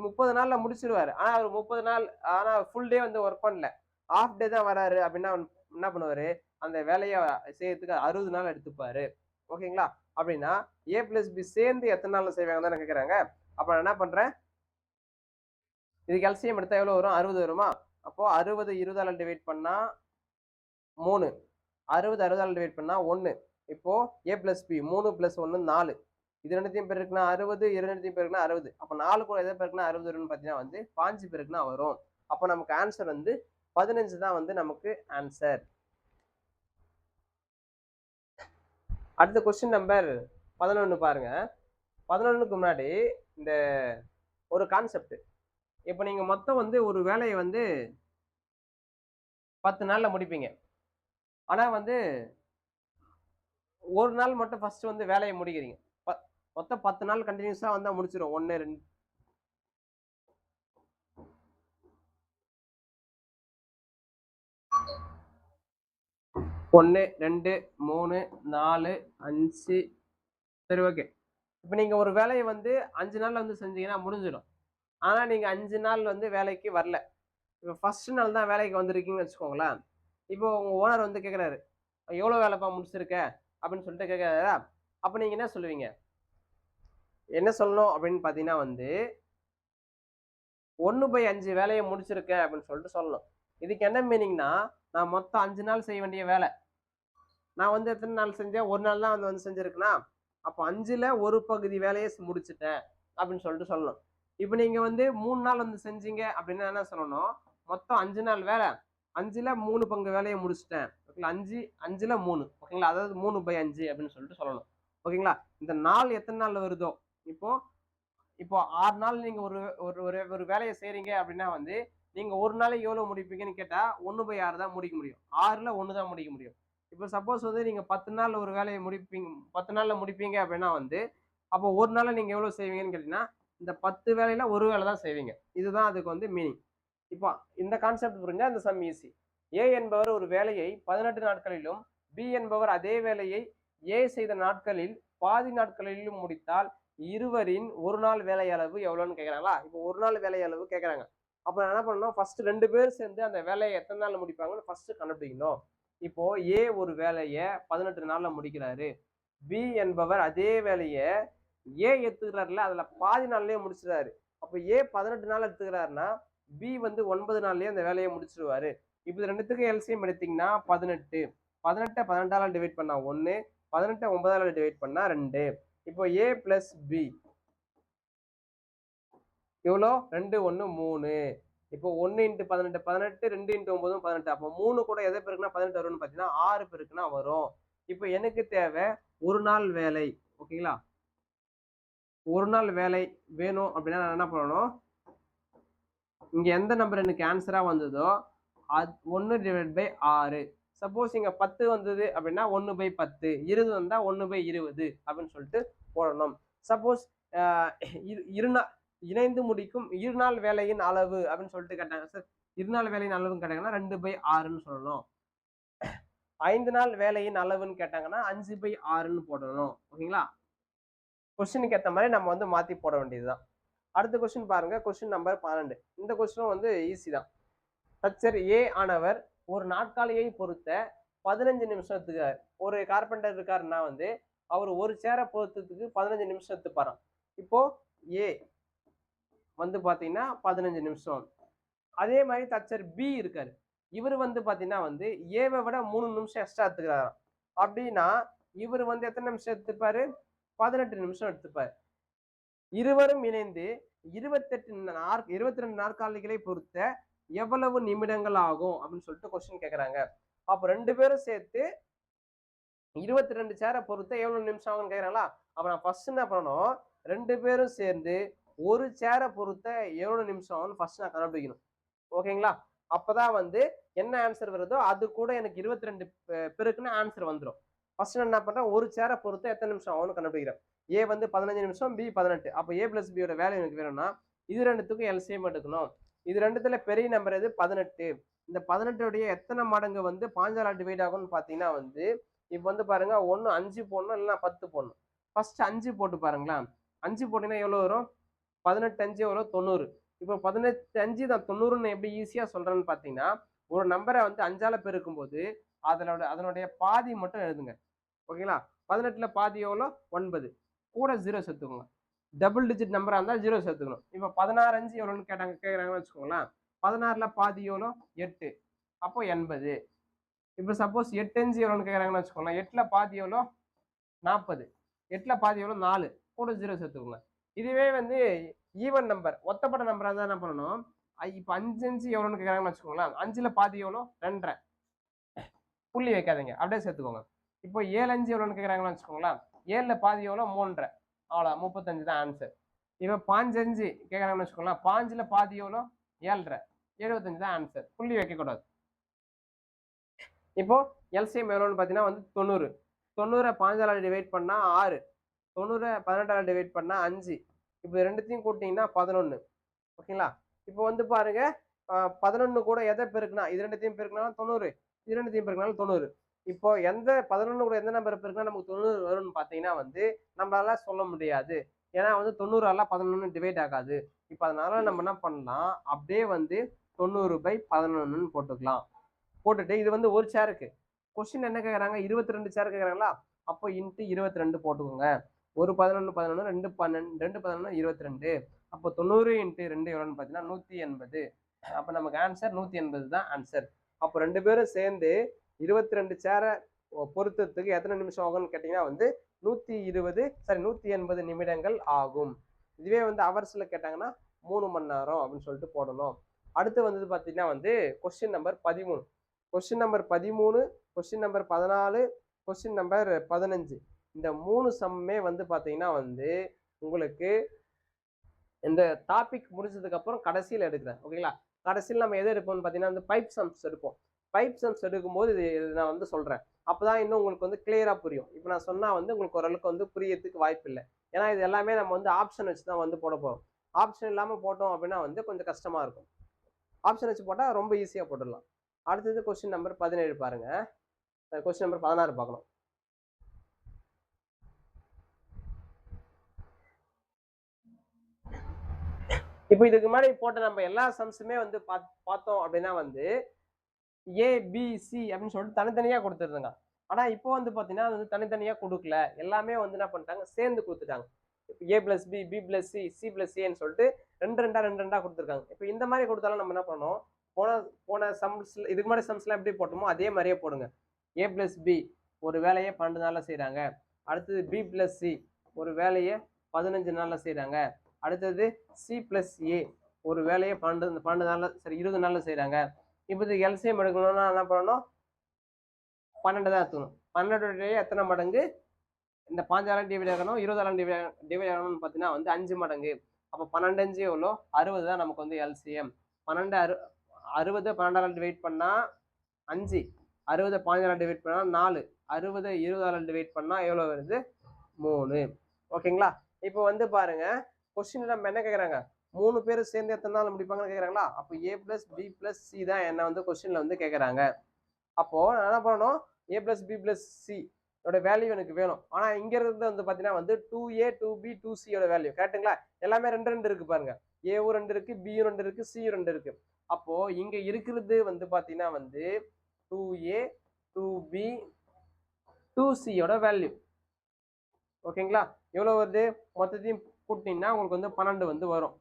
30 நாள்ல முடிச்சிருவாரு. ஆனா அவர் 30 நாள் ஆனா ஃபுல் டே வந்து ஒர்க் பண்ணல, ஹாஃப் டே தான் வராரு அப்படின்னா என்ன பண்ணுவாரு? அந்த வேலையை செய்யறதுக்கு 60 நாள் எடுத்துப்பாரு. ஓகேங்களா? அப்படின்னா ஏ பிளஸ் பி சேர்ந்து எத்தனை நாள்ல செய்வாங்க தானே கேட்கறாங்க. அப்ப நான் என்ன பண்றேன்? இதுக்கு எல்சிஎம் எடுத்தா எவ்வளவு வரும்? 60 வருமா? அப்போ 60 20ஆல டிவைட் பண்ணா 3, 60 60ஆல டிவைட் பண்ணா 1. இப்போ a பிளஸ் பி 3 பிளஸ் 1 4. இது ரெண்டுத்தையும் பெருக்குனா 60, இது ரெண்டுத்தையும் பெருக்குனா 60. அப்போ 4 கூட எதை பெருக்குனா 60 வரும்னு பார்த்தீங்கன்னா வந்து 5 பெருக்குனா வரும். அப்போ நமக்கு ஆன்சர் வந்து 15 தான் வந்து நமக்கு ஆன்சர். அடுத்த கொஸ்டின் நம்பர் 11 பாருங்க. 11க்கு முன்னாடி இந்த ஒரு கான்செப்ட். இப்போ நீங்க மொத்தம் வந்து ஒரு வேலையை வந்து 10 நாள்ல முடிப்பீங்க. ஆனா வந்து ஒரு நாள் மட்டும் ஃபர்ஸ்ட் வந்து வேலையை முடிக்கிறீங்க. மொத்தம் 10 நாள் கண்டினியூஸா வந்தா முடிச்சிடும். 1 2 1 2 3 4 5. சரி, ஓகே. இப்போ நீங்க ஒரு வேலையை வந்து 5 நாள்ல வந்து செஞ்சீங்கன்னா முடிஞ்சிடும். ஆனா நீங்க 5 நாள் வந்து வேலைக்கு வரல. இப்போ ஃபர்ஸ்ட் நாள் தான் வேலைக்கு வந்திருக்கீங்கன்னு வச்சுக்கோங்களேன். இப்போ உங்க ஓனர் வந்து கேட்குறாரு, எவ்வளோ வேலைப்பா முடிச்சிருக்க அப்படின்னு சொல்லிட்டு கேட்குறாரா? அப்போ நீங்க என்ன சொல்லுவீங்க? என்ன சொல்லணும் அப்படின்னு பார்த்தீங்கன்னா வந்து 1/5 வேலையை முடிச்சிருக்கேன் அப்படின்னு சொல்லிட்டு சொல்லணும். இதுக்கு என்ன மீனிங்னா, நான் மொத்தம் 5 நாள் செய்ய வேண்டிய வேலை நான் வந்து எத்தனை நாள் செஞ்சேன்? ஒரு நாள் தான் வந்து செஞ்சிருக்கேனா? அப்போ 5ல ஒரு பகுதி வேலையை முடிச்சிட்டேன் அப்படின்னு சொல்லிட்டு சொல்லணும். இப்போ நீங்க வந்து 3 நாள் வந்து செஞ்சீங்க அப்படின்னா என்ன சொல்லணும்? மொத்தம் 5 நாள் வேலை, 5ல 3 பங்கு வேலையை முடிச்சிட்டேன். ஓகேங்களா? 5 5ல 3. ஓகேங்களா? அதாவது 3/5 அப்படின்னு சொல்லிட்டு சொல்லணும். ஓகேங்களா? இந்த நாள் எத்தனை நாள்ல வருதோ, இப்போ இப்போ 6 நாள் நீங்க ஒரு ஒரு ஒரு ஒரு வேலைய செய்றீங்க அப்படின்னா வந்து, நீங்க ஒரு நாளைக்கு எவ்வளவு முடிப்பீங்கன்னு கேட்டா 1/6 தான் முடிக்க முடியும். 6ல 1 தான் முடிக்க முடியும். இப்போ சப்போஸ் வந்து நீங்க 10 நாள்ல ஒரு வேலைய முடிப்பீங்க 10 நாள்ல முடிப்பீங்க அப்படின்னா வந்து, அப்போ ஒரு நாள்ல நீங்க எவ்வளவு செய்வீங்கன்னு கேட்டீங்கன்னா, இந்த 10 வேலையில ஒரு வேலை தான் செய்வீங்க. இதுதான் அதுக்கு வந்து மீனிங். இப்போ இந்த கான்செப்ட் புரிஞ்சா இந்த சம் ஈஸி. ஏ என்பவர் ஒரு வேலையை 18 நாட்களிலும், பி என்பவர் அதே வேலையை ஏ செய்த நாட்களில் பாதி நாட்களிலும் முடித்தால், இருவரின் ஒரு நாள் வேலை அளவு எவ்வளவுன்னு கேட்கறாங்களா? இப்போ ஒரு நாள் வேலை அளவு கேட்கறாங்க. அப்ப நான் என்ன பண்ணணும்? ஃபர்ஸ்ட் 2 பேர் சேர்ந்து அந்த வேலையை எத்தனை நாள்ல முடிப்பாங்கன்னு ஃபர்ஸ்ட் கண்டுபிடிக்கணும். இப்போ ஏ ஒரு வேலைய 18 நாள்ல முடிக்கிறாரு. பி என்பவர் அதே வேலைய ஏ எடுத்துக்கிறாருல, அதுல பாதி நாள்லயே முடிச்சிடுறாரு. அப்ப ஏ 18 நாள் எடுத்துக்கிறாருன்னா, பி வந்து 9 நாள்லயே அந்த வேலையை முடிச்சிருவாரு. இப்ப இது 2த்துக்கும் எல்சிஎம் எடுத்தீங்கன்னா 18. 18 12ஆல டிவைட் பண்ணா 1, 18 9ஆல டிவைட் பண்ணா 2. இப்போ ஏ பிளஸ் பி எவ்வளோ? 2 1 3. இப்போ 1 இன்ட்டு 18 18, 2 இன்ட்டு 9 18. அப்போ 3 கூட எதை பெருக்குனா 18 வரும்னு பார்த்தீங்கன்னா 6 பெருக்குனா வரும். இப்போ எனக்கு தேவை ஒரு நாள் வேலை. ஓகேங்களா? ஒரு நாள் வேலை வேணும் அப்படின்னா நான் என்ன பண்ணணும்? இங்க எந்த நம்பர் எனக்கு ஆன்சரா வந்ததோ அது 1/6. சப்போஸ் இங்க 10 வந்தது அப்படின்னா 1/10, 20 வந்தா 1/20 அப்படின்னு சொல்லிட்டு போடணும். சப்போஸ் இணைந்து முடிக்கும் இருநாள் வேலையின் அளவு அப்படின்னு சொல்லிட்டு கேட்டாங்க சார். இருநாள் வேலையின் அளவுன்னு கேட்டாங்கன்னா 2/6ன்னு சொல்லணும். 5 நாள் வேலையின் அளவுன்னு கேட்டாங்கன்னா 5/6ன்னு போடணும். ஓகேங்களா? கொஸ்டினுக்கு ஏற்ற மாதிரி நம்ம வந்து மாத்தி போட வேண்டியதுதான். அடுத்த கொஸ்டின் பாருங்க. Question number 12. இந்த கொஸ்டினும் வந்து ஈஸி தான். தச்சர் ஏ ஆனவர் ஒரு நாற்காலியை பொறுத்த 15 நிமிஷம் எடுத்துக்காரு. ஒரு கார்பெண்டர் இருக்காருன்னா வந்து அவர் ஒரு சேரை பொறுத்ததுக்கு 15 நிமிஷம் எடுத்துப்பாராம். இப்போ ஏ வந்து பாத்தீங்கன்னா 15 நிமிஷம். அதே மாதிரி தச்சர் பி இருக்காரு. இவர் வந்து பாத்தீங்கன்னா வந்து ஏவை விட 3 நிமிஷம் எக்ஸ்ட்ரா எடுத்துக்கிறாராம். அப்படின்னா இவர் வந்து எத்தனை நிமிஷம் எடுத்துப்பாரு? 18 நிமிஷம் எடுத்துப்பாரு. இருவரும் இணைந்து 22 நாற்காலிகளை பொறுத்த எவ்வளவு நிமிடங்கள் ஆகும் அப்படின்னு சொல்லிட்டு கொஸ்டின் கேக்குறாங்க. அப்ப 2 பேரும் சேர்த்து 22 சேரை பொறுத்த எவ்வளவு நிமிஷம் ஆகும்னு கேக்குறாங்களா? அப்ப நான் ஃபர்ஸ்ட் என்ன பண்ணணும்? 2 பேரும் சேர்ந்து ஒரு சேரை பொறுத்த எவ்வளவு நிமிஷம் ஆகும்னு ஃபர்ஸ்ட் நான் கண்டுபிடிக்கணும். ஓகேங்களா? அப்பதான் வந்து என்ன ஆன்சர் வருதோ அது கூட எனக்கு 22 பெருக்குன்னு ஆன்சர் வந்துடும். ஃபர்ஸ்ட் என்ன பண்றேன்? ஒரு சேரை பொறுத்த எத்தனை நிமிஷம் ஆகும்னு கண்டுபிடிக்கிறேன். ஏ வந்து 15 நிமிஷம், பி 18. அப்ப ஏ பிளஸ் பியோட வேல்யூ எனக்கு வேணும்னா இது ரெண்டுத்துக்கும் எல்சிஎம் எடுக்கணும். இது ரெண்டுத்துல பெரிய நம்பர் எது? 18. இந்த 18 எத்தனை மடங்கு வந்து 5ஆல டிவைட் ஆகும்னு பாத்தீங்கன்னா வந்து இப்போ வந்து பாருங்க, ஒன்னு 5 போடணும், இல்லைன்னா 10 போடணும். ஃபர்ஸ்ட் 5 போட்டு பாருங்களா. 5 போட்டீங்கன்னா எவ்வளவு வரும்? 18 5 எவ்வளவு? 90. இப்போ 18 5 தான் 90ன்னு எப்படி ஈஸியா சொல்றேன்னு பாத்தீங்கன்னா, ஒரு நம்பரை வந்து 5ஆல பெருக்கும் போது அதனுடைய பாதி மட்டும் எழுதுங்க. ஓகேங்களா? 18ல பாதி எவ்வளோ? 9. கூட 0 சேர்த்துக்கோங்க. டபுள் டிஜிட் நம்பரா இருந்தா 0 சேர்த்துக்கணும். இப்போ 16 5 எவ்வளோன்னு கேக்குறாங்கன்னு வச்சுக்கோங்களேன். 16ல பாதி எவ்வளோ? 8. அப்போ 80. இப்போ சப்போஸ் 8 5 எவ்வளோன்னு கேக்குறாங்கன்னு வச்சுக்கோங்களேன். 8ல பாதி எவ்வளோ? 40. 8ல பாதி எவ்வளோ? 4. கூட 0 சேர்த்துக்கோங்க. இதுவே வந்து ஈவன் நம்பர், ஒத்தப்பட்ட நம்பரா இருந்தா என்ன பண்ணணும்? இப்போ 5 5 எவ்வளோன்னு கேக்குறாங்கன்னு வச்சுக்கோங்களேன். 5ல பாதி எவ்வளோ? 2.5. புள்ளி வைக்காதீங்க, அப்படியே சேர்த்துக்கோங்க. இப்போ 7 5 எவ்வளோன்னு கேக்குறாங்கன்னு வச்சுக்கோங்களேன். 7ல பாதி எவ்வளோ? 3.5. அவ்வளோ 35 தான் ஆன்சர். இப்போ 5 5 கேக்குறாங்கன்னு வச்சுக்கோங்களேன். 5ல பாதி எவ்வளோ? 7.5. 75 தான் ஆன்சர். புள்ளி வைக்கக்கூடாது. இப்போ எல்சிஎம் எவ்வளோன்னு பார்த்தீங்கன்னா வந்து 90. 90 5ஆல டிவைட் பண்ணா 6. 90 18ஆல டிவைட் பண்ணா 5. இப்போ ரெண்டுத்தையும் கூட்டிங்கன்னா 11. ஓகேங்களா? இப்போ வந்து பாருங்க, 11 கூட எதை பெருக்குனா இது ரெண்டுத்தையும் பெருக்குனாலும் 90, இது ரெண்டுத்தையும் பெருக்குனாலும் 90. இப்போ எந்த 11 கூட எந்த நம்பர் பெருக்குனா நமக்கு 90 வரும்னு பார்த்தீங்கன்னா வந்து நம்மளால சொல்ல முடியாது. ஏன்னா வந்து 90ஆல 11 டிவைட் ஆகாது. இப்போ அதனால நம்ம என்ன பண்ணலாம்? அப்படியே வந்து 90/11ன்னு போட்டுக்கலாம். போட்டுட்டு இது வந்து ஒரு சேருக்கு. கொஸ்டின் என்ன கேக்குறாங்க? 22 சேர் கேக்குறாங்களா? அப்போ இன்ட்டு 22 போட்டுக்கோங்க. ஒரு 11 11 2 12 2 11 22. அப்போ 90 இன்ட்டு 2 எவ்வளோன்னு பார்த்தீங்கன்னா 180. அப்போ நமக்கு ஆன்சர் 180 தான் ஆன்சர். அப்போ 2 பேரும் சேர்ந்து 22 சேரை பொருத்தத்துக்கு எத்தனை நிமிஷம் ஆகும்னு கேட்டீங்கன்னா வந்து 180 நிமிடங்கள் ஆகும். இதுவே வந்து ஹவர்ஸ்ல கேட்டாங்கன்னா 3 மணி நேரம் அப்படின்னு சொல்லிட்டு போடணும். அடுத்து வந்து பார்த்தீங்கன்னா வந்து question number 13. Question number 13, question number 14, question number 15. இந்த 3 சம்மே வந்து பாத்தீங்கன்னா வந்து உங்களுக்கு இந்த டாபிக் முடிஞ்சதுக்கு அப்புறம் கடைசியில் எடுக்கிறேன். ஓகேங்களா? கடைசியில் நம்ம எது எடுப்போம்னு பார்த்தீங்கன்னா வந்து பைப் சம்ஸ் எடுப்போம். பைப் சம்ஸ் எடுக்கும்போது இது நான் வந்து சொல்றேன். அப்பதான் இன்னும் உங்களுக்கு வந்து கிளியரா புரியும். இப்போ நான் சொன்னா வந்து உங்களுக்கு ஓரளவுக்கு வந்து புரியறதுக்கு வாய்ப்பு இல்லை. ஏன்னா இது எல்லாமே நம்ம வந்து ஆப்ஷன் வச்சு தான் வந்து போட போறோம். ஆப்ஷன் இல்லாம போட்டோம் அப்படின்னா வந்து கொஞ்சம் கஷ்டமா இருக்கும். ஆப்ஷன் வச்சு போட்டா ரொம்ப ஈஸியா போட்டுடலாம். அடுத்தது கொஸ்டின் நம்பர் 17 பாருங்க. கொஸ்டின் நம்பர் 16 பார்க்கணும். இப்போ இதுக்கு முன்னாடி போட்ட நம்ம எல்லா சம்ஸுமே வந்து பார்த்தோம் அப்படின்னா வந்து ஏ பி சி அப்படின்னு சொல்லிட்டு தனித்தனியா கொடுத்துருந்தாங்க. ஆனா இப்போ வந்து பாத்தீங்கன்னா வந்து தனித்தனியா கொடுக்கல, எல்லாமே வந்து என்ன பண்ணிட்டாங்க சேர்ந்து கொடுத்துட்டாங்க. A plus B, B plus C, C plus ஏன்னு சொல்லிட்டு ரெண்டு ரெண்டா கொடுத்துருக்காங்க. இப்போ இந்த மாதிரி கொடுத்தாலும் நம்ம என்ன பண்ணணும், போன போன சம்ஸ்ல இதுக்கு முன்னாடி சம்ஸ்லாம் எப்படி போட்டோமோ அதே மாதிரியே போடுங்க. ஏ பிளஸ் பி ஒரு வேலையை 12 நாள்ல செய்யறாங்க. அடுத்தது பி பிளஸ் சி ஒரு வேலையை 15 நாள்ல செய்யறாங்க. அடுத்தது சி பிளஸ் ஏ ஒரு வேலையை 12 நாள்ல சரி 20 நாள்ல செய்யறாங்க. இப்போ இதுக்கு எல்சிஎம் எடுக்கணும்னா என்ன பண்ணணும், 12 தான் எடுத்துக்கணும். 12 எத்தனை மடங்கு, இந்த 5 டிவைட் ஆகணும், 20 டிவைட் ஆகணும்னு பார்த்தீங்கன்னா வந்து 5 மடங்கு. அப்போ 12 5 எவ்வளோ, 60 தான் நமக்கு வந்து எல்சிஎம். 12 60 12 டிவைட் பண்ணா 5, 60 15 டிவைட் பண்ணா 4, 60 20 டிவைட் பண்ணா எவ்வளோ வருது, 3. ஓகேங்களா? இப்போ வந்து பாருங்க, கொஸ்டின் நம்ம என்ன கேட்குறாங்க, 3 பேர் சேர்ந்து எத்தனை நாள் முடிப்பாங்கன்னு கேட்குறாங்களா? அப்போ ஏ பிளஸ் பி பிளஸ் சி தான் என்ன வந்து கொஸ்டின்ல வந்து கேட்குறாங்க. அப்போ நான் என்ன பண்ணணும், ஏ பிளஸ் பி பிளஸ் சி ஓட வேல்யூ எனக்கு வேணும். ஆனா இங்க இருந்து வந்து பாத்தீங்கன்னா வந்து 2A 2B 2C யோட வேல்யூ கரெக்ட்டுங்களா? எல்லாமே 2 இருக்கு பாருங்க. ஏவும் 2 இருக்கு, பியும் 2 இருக்கு, சியும் 2 இருக்கு. அப்போ இங்க இருக்கிறது வந்து பாத்தீங்கன்னா வந்து 2A 2B 2C யோட வேல்யூ. ஓகேங்களா? எவ்வளவு வருது, மொத்தத்தையும் கூட்டினீங்கன்னா உங்களுக்கு வந்து 12 வந்து வரும்.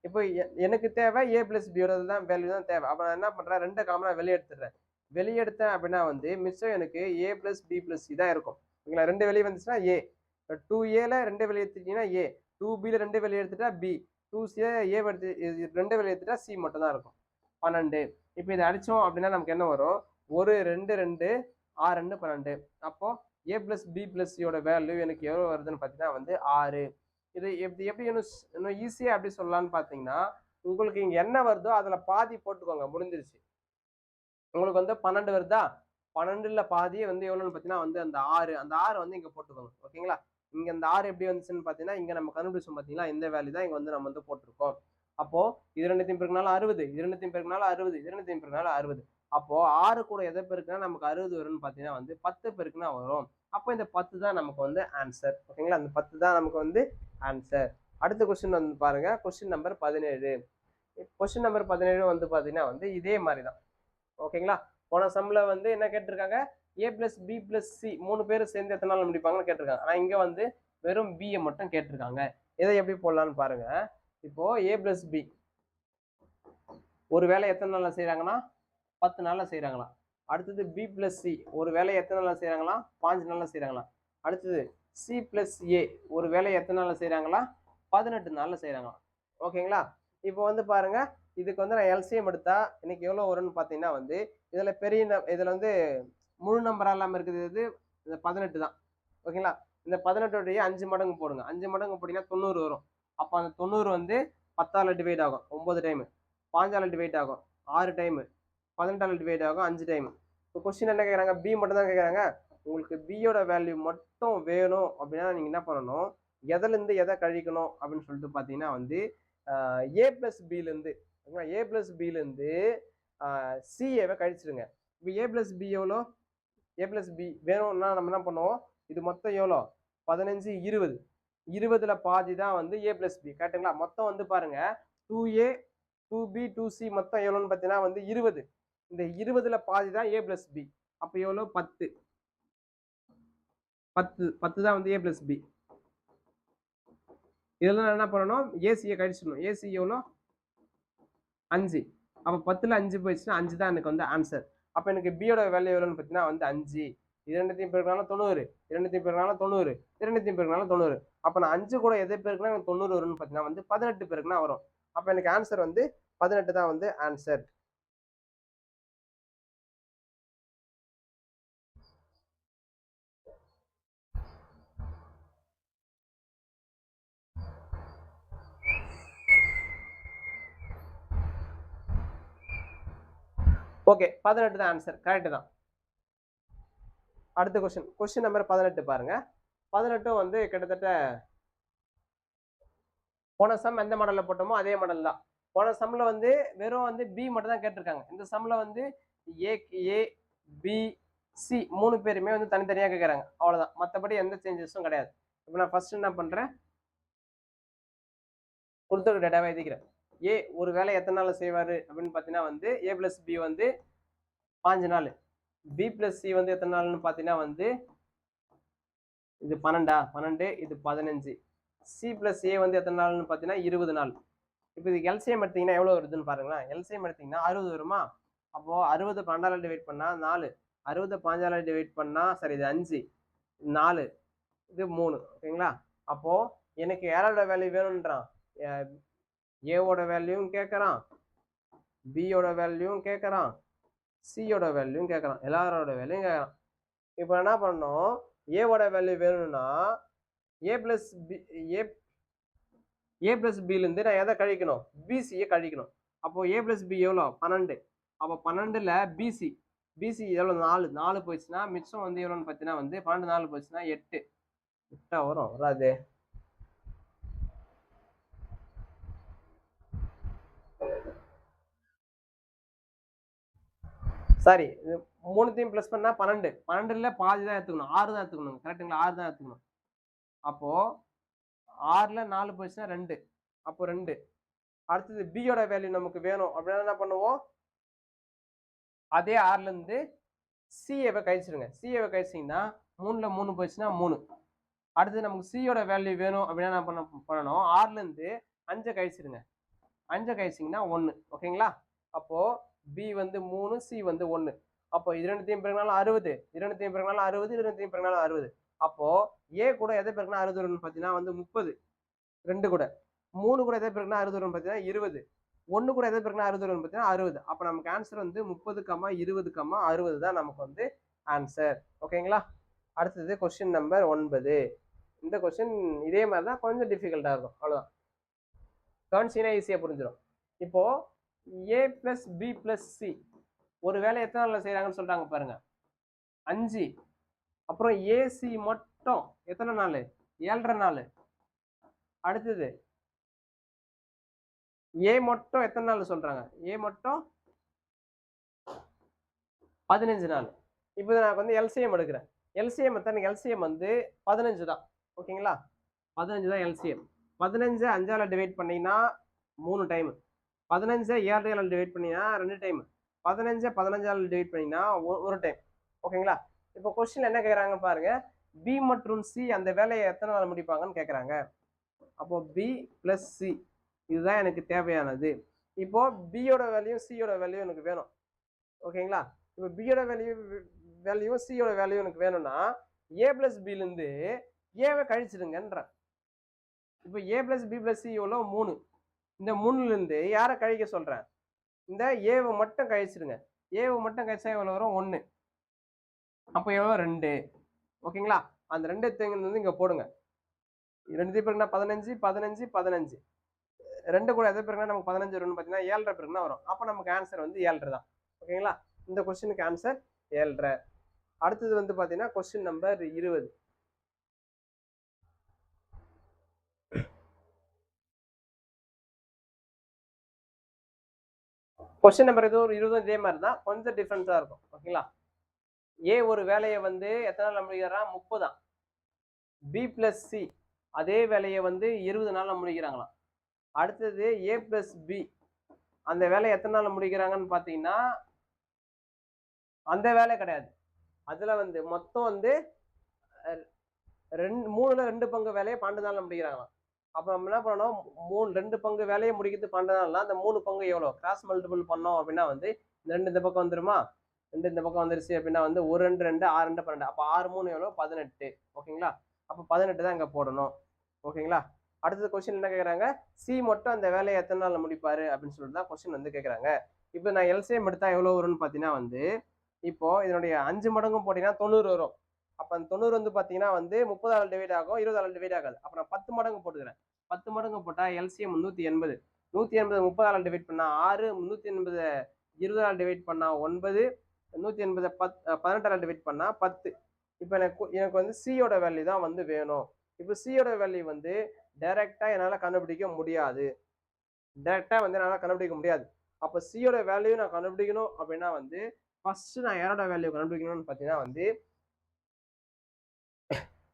இப்போ எனக்கு தேவை ஏ பிளஸ் பியோட தான் வேல்யூ தான் தேவை. அப்ப நான் என்ன பண்றேன், 2 காமனா வெளியே எடுத்துடுறேன். வெளியே எடுத்தேன் அப்படின்னா வந்து மிச்சம் எனக்கு ஏ பிளஸ் பி பிளஸ் சி தான் இருக்கும். ஓகேங்களா? 2 வெளியே வந்துச்சுன்னா ஏ, 2ஏல 2 வெளியே எடுத்துட்டீங்கன்னா ஏ, 2பில 2 வெளியே எடுத்துட்டா பி, 2சில ஏ எடுத்து 2 வெளியே எடுத்துட்டா சி மட்டும் தான் இருக்கும். 12. இப்போ இதை அடிச்சோம் அப்படின்னா நமக்கு என்ன வரும், 1 2 2 6 2 12. அப்போ ஏ பிளஸ் பி பிளஸ் சியோட வேல்யூ எனக்கு எவ்வளவு வருதுன்னு பார்த்தீங்கன்னா வந்து 6. இது எப்படி இன்னும் ஈஸியா எப்படி சொல்லலாம்னு பார்த்தீங்கன்னா, உங்களுக்கு இங்க என்ன வருதோ அதுல பாதி போட்டுக்கோங்க, முடிஞ்சிருச்சு. உங்களுக்கு வந்து 12 வருதா, 12ல பாதி வந்து எவ்வளவுன்னு பார்த்தீங்கன்னா வந்து அந்த 6, அந்த 6 வந்து இங்க போட்டுக்கோங்க. ஓகேங்களா? இங்க இந்த 6 எப்படி வந்துச்சுன்னு பார்த்தீங்கன்னா, இங்க நம்ம கண்டுபிடிச்சோம் பார்த்தீங்களா, இந்த வேல்யூ தான் இங்க வந்து நம்ம வந்து போட்டிருக்கோம். அப்போ இது ரெண்டுத்தையும் பெருக்கினாலும் 60, இது ரெண்டுத்தையும் பெருக்கினாலும் 60, இது ரெண்டுத்தையும் பெருக்கினாலும் 60. அப்போ 6 கூட எதை பெருக்கினா நமக்கு 60 வரும்னு பார்த்தீங்கன்னா வந்து 10 பெருக்கினா வரும். அப்போ இந்த 10 தான் நமக்கு வந்து ஆன்சர். ஓகேங்களா? அந்த 10 தான் நமக்கு வந்து ஆன்சர். அடுத்த கொஸ்டின் வந்து பாருங்க, கொஸ்டின் நம்பர் 17. கொஸ்டின் நம்பர் 17 வந்து பாத்தீங்கன்னா வந்து இதே மாதிரி தான். ஓகேங்களா? போன சம்ல வந்து என்ன கேட்டிருக்காங்க, ஏ பிளஸ் பி பிளஸ் சி 3 பேரும் சேர்ந்து எத்தனை நாள் முடிப்பாங்கன்னு கேட்டிருக்காங்க. ஆனா இங்க வந்து வெறும் பியை மட்டும் கேட்டிருக்காங்க. இதை எப்படி போடலாம்னு பாருங்க. இப்போ ஏ பிளஸ் பி ஒரு வேலை எத்தனை நாள்ல செய்யறாங்கன்னா 10 நாள்ல செய்யறாங்களாம். அடுத்தது பி பிளஸ் சி ஒரு வேலையை எத்தனை நாள்ல செய்யறாங்களா, 5 நாள்ல செய்யறாங்களாம். அடுத்தது சி பிளஸ் ஏ ஒரு வேலையை எத்தனை நாள்ல செய்யறாங்களா, 18 நாள்ல செய்யறாங்களாம். ஓகேங்களா? இப்போ வந்து பாருங்க, இதுக்கு வந்து நான் எல்சிஎம் எடுத்தா எனக்கு எவ்வளவு வரும்னு பாத்தீங்கன்னா வந்து இதுல இதுல வந்து முழு நம்பரா இல்லாம இருக்குது இது 18 தான். ஓகேங்களா? இந்த 18 5 மடங்கு போடுங்க. 5 மடங்கு போட்டீங்கன்னா 90 வரும். அப்ப அந்த 90 வந்து 10ஆல டிவைட் ஆகும் 9 டைம், 5ஆல டிவைட் ஆகும் 6 டைம், 18ஆல டிவைட் ஆகும் 5 டைம். இப்போ கொஸ்டின் என்ன கேட்குறாங்க, பி மட்டும் தான் கேட்குறாங்க. உங்களுக்கு பியோட வேல்யூ மட்டும் வேணும் அப்படின்னா நீங்க என்ன பண்ணணும், எதுல இருந்து எதை கழிக்கணும் அப்படின்னு சொல்லிட்டு பாத்தீங்கன்னா வந்து ஏ பிளஸ் பில இருந்து, ஏ பிளஸ் பில இருந்து சிஏவை கழிச்சிடுங்க. இப்போ ஏ பிளஸ் பி எவ்வளோ, ஏ பிளஸ் பி வேணும்னா நம்ம என்ன பண்ணுவோம், இது மொத்தம் எவ்வளோ 15 20, 20ல பாதி தான் வந்து ஏ பிளஸ் பி கரெக்டுங்களா? மொத்தம் வந்து பாருங்க 2A 2B 2C மொத்தம் எவ்வளோன்னு பார்த்தீங்கன்னா வந்து 20. இந்த 20ல பாதி தான் ஏ பிளஸ் பி. அப்போ எவ்வளோ 10, 10 தான் வந்து ஏ பிளஸ் பி. இதெல்லாம் என்ன பண்ணணும், ஏசியை கழிச்சிடணும். ஏசி எவ்வளோ 5. அப்போ 10ல 5 போயிடுச்சுன்னா 5 தான் எனக்கு வந்து ஆன்சர். அப்போ எனக்கு பியோட வேல்யூ எவ்வளோன்னு பார்த்தீங்கன்னா வந்து 5. இது ரெண்டுத்தையும் பெருக்கினாலும் 90, இரண்டுத்தையும் பெருக்கினாலும் 90, இரண்டுத்தையும் பெருக்கினாலும் 90. அப்போ நான் 5 கூட எதை பெருக்கினா எனக்கு 90 வரும்னு பார்த்தீங்கன்னா வந்து 18 பெருக்கினா வரும். அப்போ எனக்கு ஆன்சர் வந்து 18 தான் வந்து ஆன்சர். ஓகே 18 தான் ஆன்சர், கரெக்ட் தான். அடுத்த கொஸ்டின் நம்பர் 18 பாருங்க. 18 வந்து கிட்டத்தட்ட போன சம் எந்த மாடல்ல போட்டோமோ அதே மாடல் தான். போன சம்ல வந்து வெறும் வந்து பி மட்டும் தான் கேட்டிருக்காங்க. இந்த சம்ல வந்து ஏ பி சி 3 பேருமே வந்து தனித்தனியா கேட்கறாங்க, அவ்வளவுதான். மற்றபடி எந்த சேஞ்சஸும் கிடையாது. இப்போ நான் ஃபர்ஸ்ட் என்ன பண்றேன், கொடுத்துருக்க டேட்டாவை எழுதிக்கிறேன். ஏ ஒரு வேலை எத்தனை நாள் செய்வாரு அப்படின்னு பார்த்தீங்கன்னா வந்து ஏ பிளஸ் பி வந்து 5 நாள், பி பிளஸ் சி வந்து எத்தனை நாள்னு பார்த்தீங்கன்னா வந்து இது 12, இது 15, சி பிளஸ் ஏ வந்து எத்தனை நாள்னு பார்த்தீங்கன்னா 20 நாள். இப்போ இதுக்கு எல்சிஎம் எடுத்தீங்கன்னா எவ்வளோ வருதுன்னு பாருங்களேன். எல்சிஎம் எடுத்தீங்கன்னா 60 வருமா? அப்போ 60 12ஆல் டிவைட் பண்ணா 4, 60 15ஆல் டிவைட் பண்ணா சரி இது 5, 4, இது 3. ஓகேங்களா? அப்போ எனக்கு யாரோட வேல்யூ வேணும்ன்றான், ஏவோட வேல்யூவும் கேட்கறான், பியோட வேல்யூவும் கேட்கறான், சியோட வேல்யூவும் கேட்கறான், எல்லாரோட வேல்யூவும் கேட்கறான். இப்போ என்ன பண்ணணும், ஏவோட வேல்யூ வேணும்னா ஏ பிளஸ் பிலேருந்து நான் எதை கழிக்கணும், பிசியை கழிக்கணும். அப்போ ஏ பிளஸ் பி எவ்வளோ 12, அப்போ 12ல் பிசி எவ்வளோ 4 போயிடுச்சுன்னா மிச்சம் வந்து எவ்வளோன்னு பார்த்தீங்கன்னா வந்து 12 4 போயிடுச்சுன்னா 8 வரும், வராது. சாரி, மூணுத்தையும் பிளஸ் பண்ணா 12, 12ல் பாதி தான் எடுத்துக்கணும், 6 தான் எடுத்துக்கணும். கரெக்டுங்களா? 6 தான் எடுத்துக்கணும். அப்போ 6ல் 4 போயிடுச்சுன்னா 2, அப்போ 2. அடுத்தது பியோட வேல்யூ நமக்கு வேணும் அப்படின்னா என்ன பண்ணுவோம், அதே 6லேருந்து சிஏவை கழிச்சிருங்க. சிஏவை கழிச்சிங்கன்னா 3ல் 3 போயிடுச்சுன்னா 3. அடுத்தது நமக்கு சியோட வேல்யூ வேணும் அப்படின்னா என்ன பண்ணணும், 6லேருந்து 5 கழிச்சிருங்க. 5 கழிச்சிங்கன்னா 1. ஓகேங்களா? அப்போ பி வந்து 3, சி வந்து 1. அப்போ இது ரெண்டுத்தையும் பெருக்கினாலும் 60, இது ரெண்டுத்தையும் பெருக்கினாலும் 60, இது ரெண்டுத்தையும் பெருக்கினாலும் 60. அப்போ ஏ கூட எதை பெருக்கினா 60 வரும்னு பார்த்தீங்கன்னா வந்து 30, 2 கூட 3 கூட எதை பெருக்கினா 60 வரும்னு பார்த்தீங்கன்னா 20, 1 கூட எதை பெருக்கினா 60 வரும்னு பார்த்தீங்கன்னா 60. அப்போ நமக்கு ஆன்சர் வந்து 30, 20, 60 தான் நமக்கு வந்து ஆன்சர். ஓகேங்களா? அடுத்தது கொஸ்டின் நம்பர் 9. இந்த கொஸ்டின் இதே மாதிரி தான், கொஞ்சம் டிஃபிகல்ட்டாக இருக்கும், அவ்வளோதான். கவனிச்சிங்கன்னா ஈஸியாக புரிஞ்சிடும். இப்போ ஏ பிளஸ் பி பிளஸ் சி ஒரு வேலை எத்தனை நாளில் செய்கிறாங்கன்னு சொல்கிறாங்க பாருங்க, 5. அப்புறம் ஏசி மட்டும் எத்தனை நாள், 7.5 நாள். அடுத்தது ஏ மட்டும் எத்தனை நாள் சொல்றாங்க, ஏ மட்டும் 15 நாள். இப்போ நான் வந்து எல்சிஎம் எடுக்கிறேன். எல்சிஎம் எல்சிஎம் வந்து 15 தான். ஓகேங்களா? 15 தான் எல்சிஎம். 15 5ஆல் டிவைட் பண்ணீங்கன்னா 3 டைம், 15 7ஆல் டிவைட் பண்ணீங்கன்னா 2 டைம், 15 15ஆல் டிவைட் பண்ணீங்கன்னா 1 டைம். ஓகேங்களா? இப்போ கொஸ்டின் என்ன கேட்குறாங்க பாருங்க, பி மற்றும் சி அந்த வேலையை எத்தனை நாள் முடிப்பாங்கன்னு கேட்குறாங்க. அப்போ பி பிளஸ் சி இதுதான் எனக்கு தேவையானது. இப்போ பியோட வேல்யூ சியோட வேல்யூ எனக்கு வேணும். ஓகேங்களா? இப்போ பியோட வேல்யூ சியோட வேல்யூ எனக்கு வேணும்னா ஏ பிளஸ் பிலேருந்து ஏவை கழிச்சிடுங்கன்ற. இப்போ ஏ பிளஸ் பி பிளஸ் சி எவ்வளோ 3, இந்த 3லேருந்து யாரை கழிக்க சொல்கிறேன், இந்த ஏவை மட்டும் கழிச்சிடுங்க. ஏவை மட்டும் கழிச்சா எவ்வளோ வரும், 1. அப்போ எவ்வளோ 2. ஓகேங்களா? அந்த 2 வந்து இங்கே போடுங்க. 2 பேருக்குன்னா 15 15 15, 2 கூட எதை பேருக்குன்னா நமக்கு 15 வரும்னு பார்த்தீங்கன்னா 7.5 பேருக்குன்னா வரும். அப்போ நமக்கு ஆன்சர் வந்து 7.5 தான். ஓகேங்களா? இந்த கொஸ்டினுக்கு ஆன்சர் 7.5. அடுத்தது வந்து பார்த்தீங்கன்னா கொஸ்டின் நம்பர் 20. கொஸ்டின் நம்பர் 20 இதே மாதிரி தான், கொஞ்சம் டிஃபரன்ஸாக இருக்கும். ஓகேங்களா? ஏ ஒரு வேலையை வந்து எத்தனை நாள் முடிக்கிறான், 30. பி பிளஸ் சி அதே வேலையை வந்து 20 நாள் முடிக்கிறாங்களாம். அடுத்தது ஏ பிளஸ் பி அந்த வேலையை எத்தனை நாள் முடிக்கிறாங்கன்னு பார்த்தீங்கன்னா அந்த வேலை கிடையாது. அதுல வந்து மொத்தம் வந்து 3ல் 2 பங்கு வேலையை 12 நாள்ல முடிக்கிறாங்களாம். அப்போ நம்ம என்ன பண்ணணும், 2 பங்கு வேலையை முடிக்கிறது 12 நாள்னா அந்த 3 பங்கு எவ்வளோ கிராஸ் மல்டிபிள் பண்ணோம் அப்படின்னா வந்து 2 இந்த பக்கம் வந்துருமா, 2 இந்த பக்கம் வந்துருச்சு அப்படின்னா வந்து 1 2 2 6 2 12. அப்போ 6 3 எவ்வளோ 18. ஓகேங்களா? அப்போ 18 தான் இங்கே போடணும். ஓகேங்களா? அடுத்தது கொஸ்டின் என்ன கேட்குறாங்க, சி மட்டும் அந்த வேலையை எத்தனை நாள் முடிப்பாரு அப்படின்னு சொல்லிட்டு தான் கொஸ்டின் வந்து கேட்குறாங்க. இப்போ நான் எல்சிஎம் எடுத்தா எவ்வளோ வரும்னு பார்த்தீங்கன்னா வந்து இப்போ இதனுடைய 5 மடங்கும் போட்டீங்கன்னா 90 வரும். அப்போ அந்த 90 வந்து பார்த்தீங்கன்னா வந்து 30ஆல் டிவைட் ஆகும், 20ஆல் டிவைட் ஆகாது. அப்போ நான் 10 மடங்கு போட்டுக்கிறேன். 10 மடங்கு போட்டால் எல்சிஎம் 180. 180 30ஆல் டிவைட் பண்ணால் 6, 380 20ஆல் டிவைட் பண்ணா 9, 180 18ஆல் டிவைட் பண்ணா 10. இப்போ எனக்கு வந்து சியோட வேல்யூ தான் வந்து வேணும். இப்போ சியோட வேல்யூ வந்து டைரக்டா என்னால் கண்டுபிடிக்க முடியாது. அப்போ சியோட வேல்யூ நான் கண்டுபிடிக்கணும் அப்படின்னா வந்து ஃபர்ஸ்ட் நான் யாரோட வேல்யூ கண்டுபிடிக்கணும்னு பார்த்தீங்கன்னா வந்து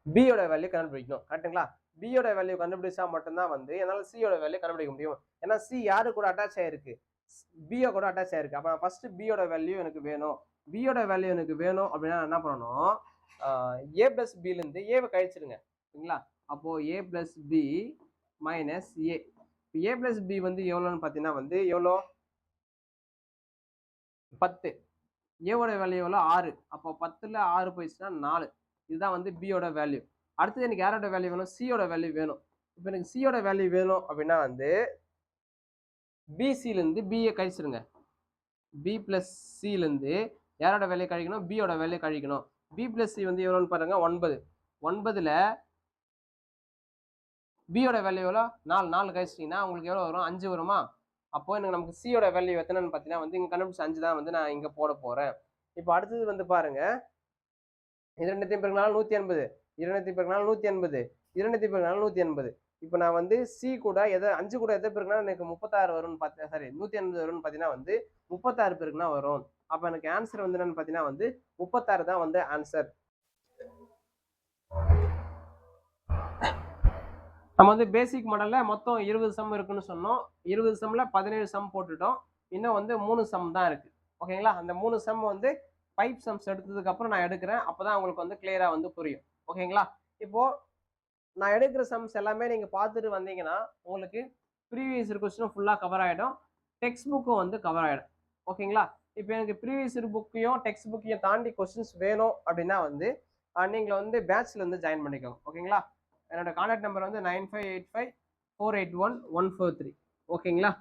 பியோட வேல்யூ கண்டுபிடிக்கணும். கரெக்டுங்களா? பியோட வேல்யூ கண்டுபிடிச்சா மட்டும்தான் வந்து என்னால் சியோட வேல்யூ கண்டுபிடிக்க முடியும். ஏன்னா சி யாரு கூட அட்டாச் ஆயிருக்கு? பியோ கூட அட்டாச் ஆயிருக்கு. அப்போ ஃபர்ஸ்ட் பியோட வேல்யூ எனக்கு வேணும். பியோட வேல்யூ எனக்கு வேணும் அப்படின்னா என்ன பண்ணணும்? ஏ பிளஸ் பிலேருந்து ஏவை கழிச்சிருங்க. சரிங்களா? அப்போ ஏ பிளஸ் பி மைனஸ் ஏ. ஏ பிளஸ் பி வந்து எவ்வளோன்னு பார்த்தீங்கன்னா வந்து எவ்வளோ? 10. ஏவோட வேல்யூ எவ்வளோ? 6. அப்போ 10ல் 6 போயிடுச்சுன்னா 4. இதுதான் வந்து பியோட வேல்யூ. அடுத்தது எனக்கு யாரோட வேல்யூ வேணும்? சியோட வேல்யூ வேணும். இப்போ எனக்கு சியோட வேல்யூ வேணும் அப்படின்னா வந்து பிசிலேருந்து பிஏ கழிச்சிருங்க. பி பிளஸ் சிலேருந்து யாரோட வேல்யூ கழிக்கணும்? பியோட வேல்யூ கழிக்கணும். பி பிளஸ் சி வந்து எவ்வளோன்னு பாருங்க 9. 9ல் பியோட வேல்யூ எவ்வளோ? 4 கழிச்சிட்டிங்கன்னா உங்களுக்கு எவ்வளோ வரும்? 5 வருமா? அப்போ எனக்கு நமக்கு சியோட வேல்யூ எத்தனைன்னு பார்த்தீங்கன்னா வந்து இங்கே கண்டுபிடிச்ச 5 தான் வந்து நான் இங்கே போட போகிறேன். இப்போ அடுத்தது வந்து பாருங்க, 2 பெருக்கினாலும் 180, 2 பெருக்கினாலும் 180, 2 பெருக்கினாலும் 180. இப்போ நான் வந்து சி கூட 5 கூட எதை பெருக்கினா எனக்கு 36 வரும்னு பார்த்தேன். சாரி 180 வரும்னு பார்த்தீங்கன்னா வந்து 36 பெருக்குனா வரும். அப்போ எனக்கு ஆன்சர் வந்து என்னன்னு பார்த்தீங்கன்னா வந்து 36 தான் வந்து ஆன்சர். நம்ம வந்து பேசிக் மாடல்ல மொத்தம் 20 சம் இருக்குன்னு சொன்னோம். 20 சம்ல 17 சம் போட்டுட்டோம். இன்னும் வந்து 3 சம் தான் இருக்கு. ஓகேங்களா? அந்த 3 சம் வந்து 5 சம்ஸ் எடுத்ததுக்கு அப்புறம் நான் எடுக்கிறேன். அப்பதான் உங்களுக்கு வந்து கிளியரா வந்து புரியும். ஓகேங்களா? இப்போ நான் எடுக்கிற சம்ஸ் எல்லாமே நீங்க பார்த்துட்டு வந்தீங்கன்னா உங்களுக்கு ப்ரீவியஸ் இயர் கொஸ்டினும் ஃபுல்லா கவர் ஆயிடும். டெக்ஸ்ட் புக்கும் வந்து கவர் ஆயிடும். ஓகேங்களா? இப்போ எனக்கு ப்ரீவியஸ் இயர் புக்கையும் டெக்ஸ்ட் புக்கையும் தாண்டி கொஸ்டின்ஸ் வேணும் அப்படின்னா வந்து நீங்க வந்து பேட்ச்ல வந்து ஜாயின் பண்ணிக்கோங்க. ஓகேங்களா? என்னோட கான்டாக்ட் நம்பர் வந்து 9585481143. ஓகேங்களா?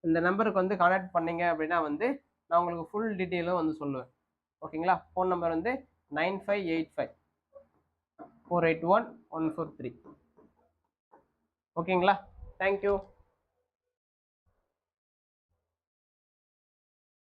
இந்த நம்பருக்கு வந்து கான்டாக்ட் பண்ணீங்க அப்படின்னா வந்து நான் உங்களுக்கு ஃபுல் டீட்டெயிலும் வந்து சொல்லுவேன். ஓகேங்களா? ஃபோன் நம்பர் வந்து 9585481143. ஓகேங்களா? தேங்க்யூ.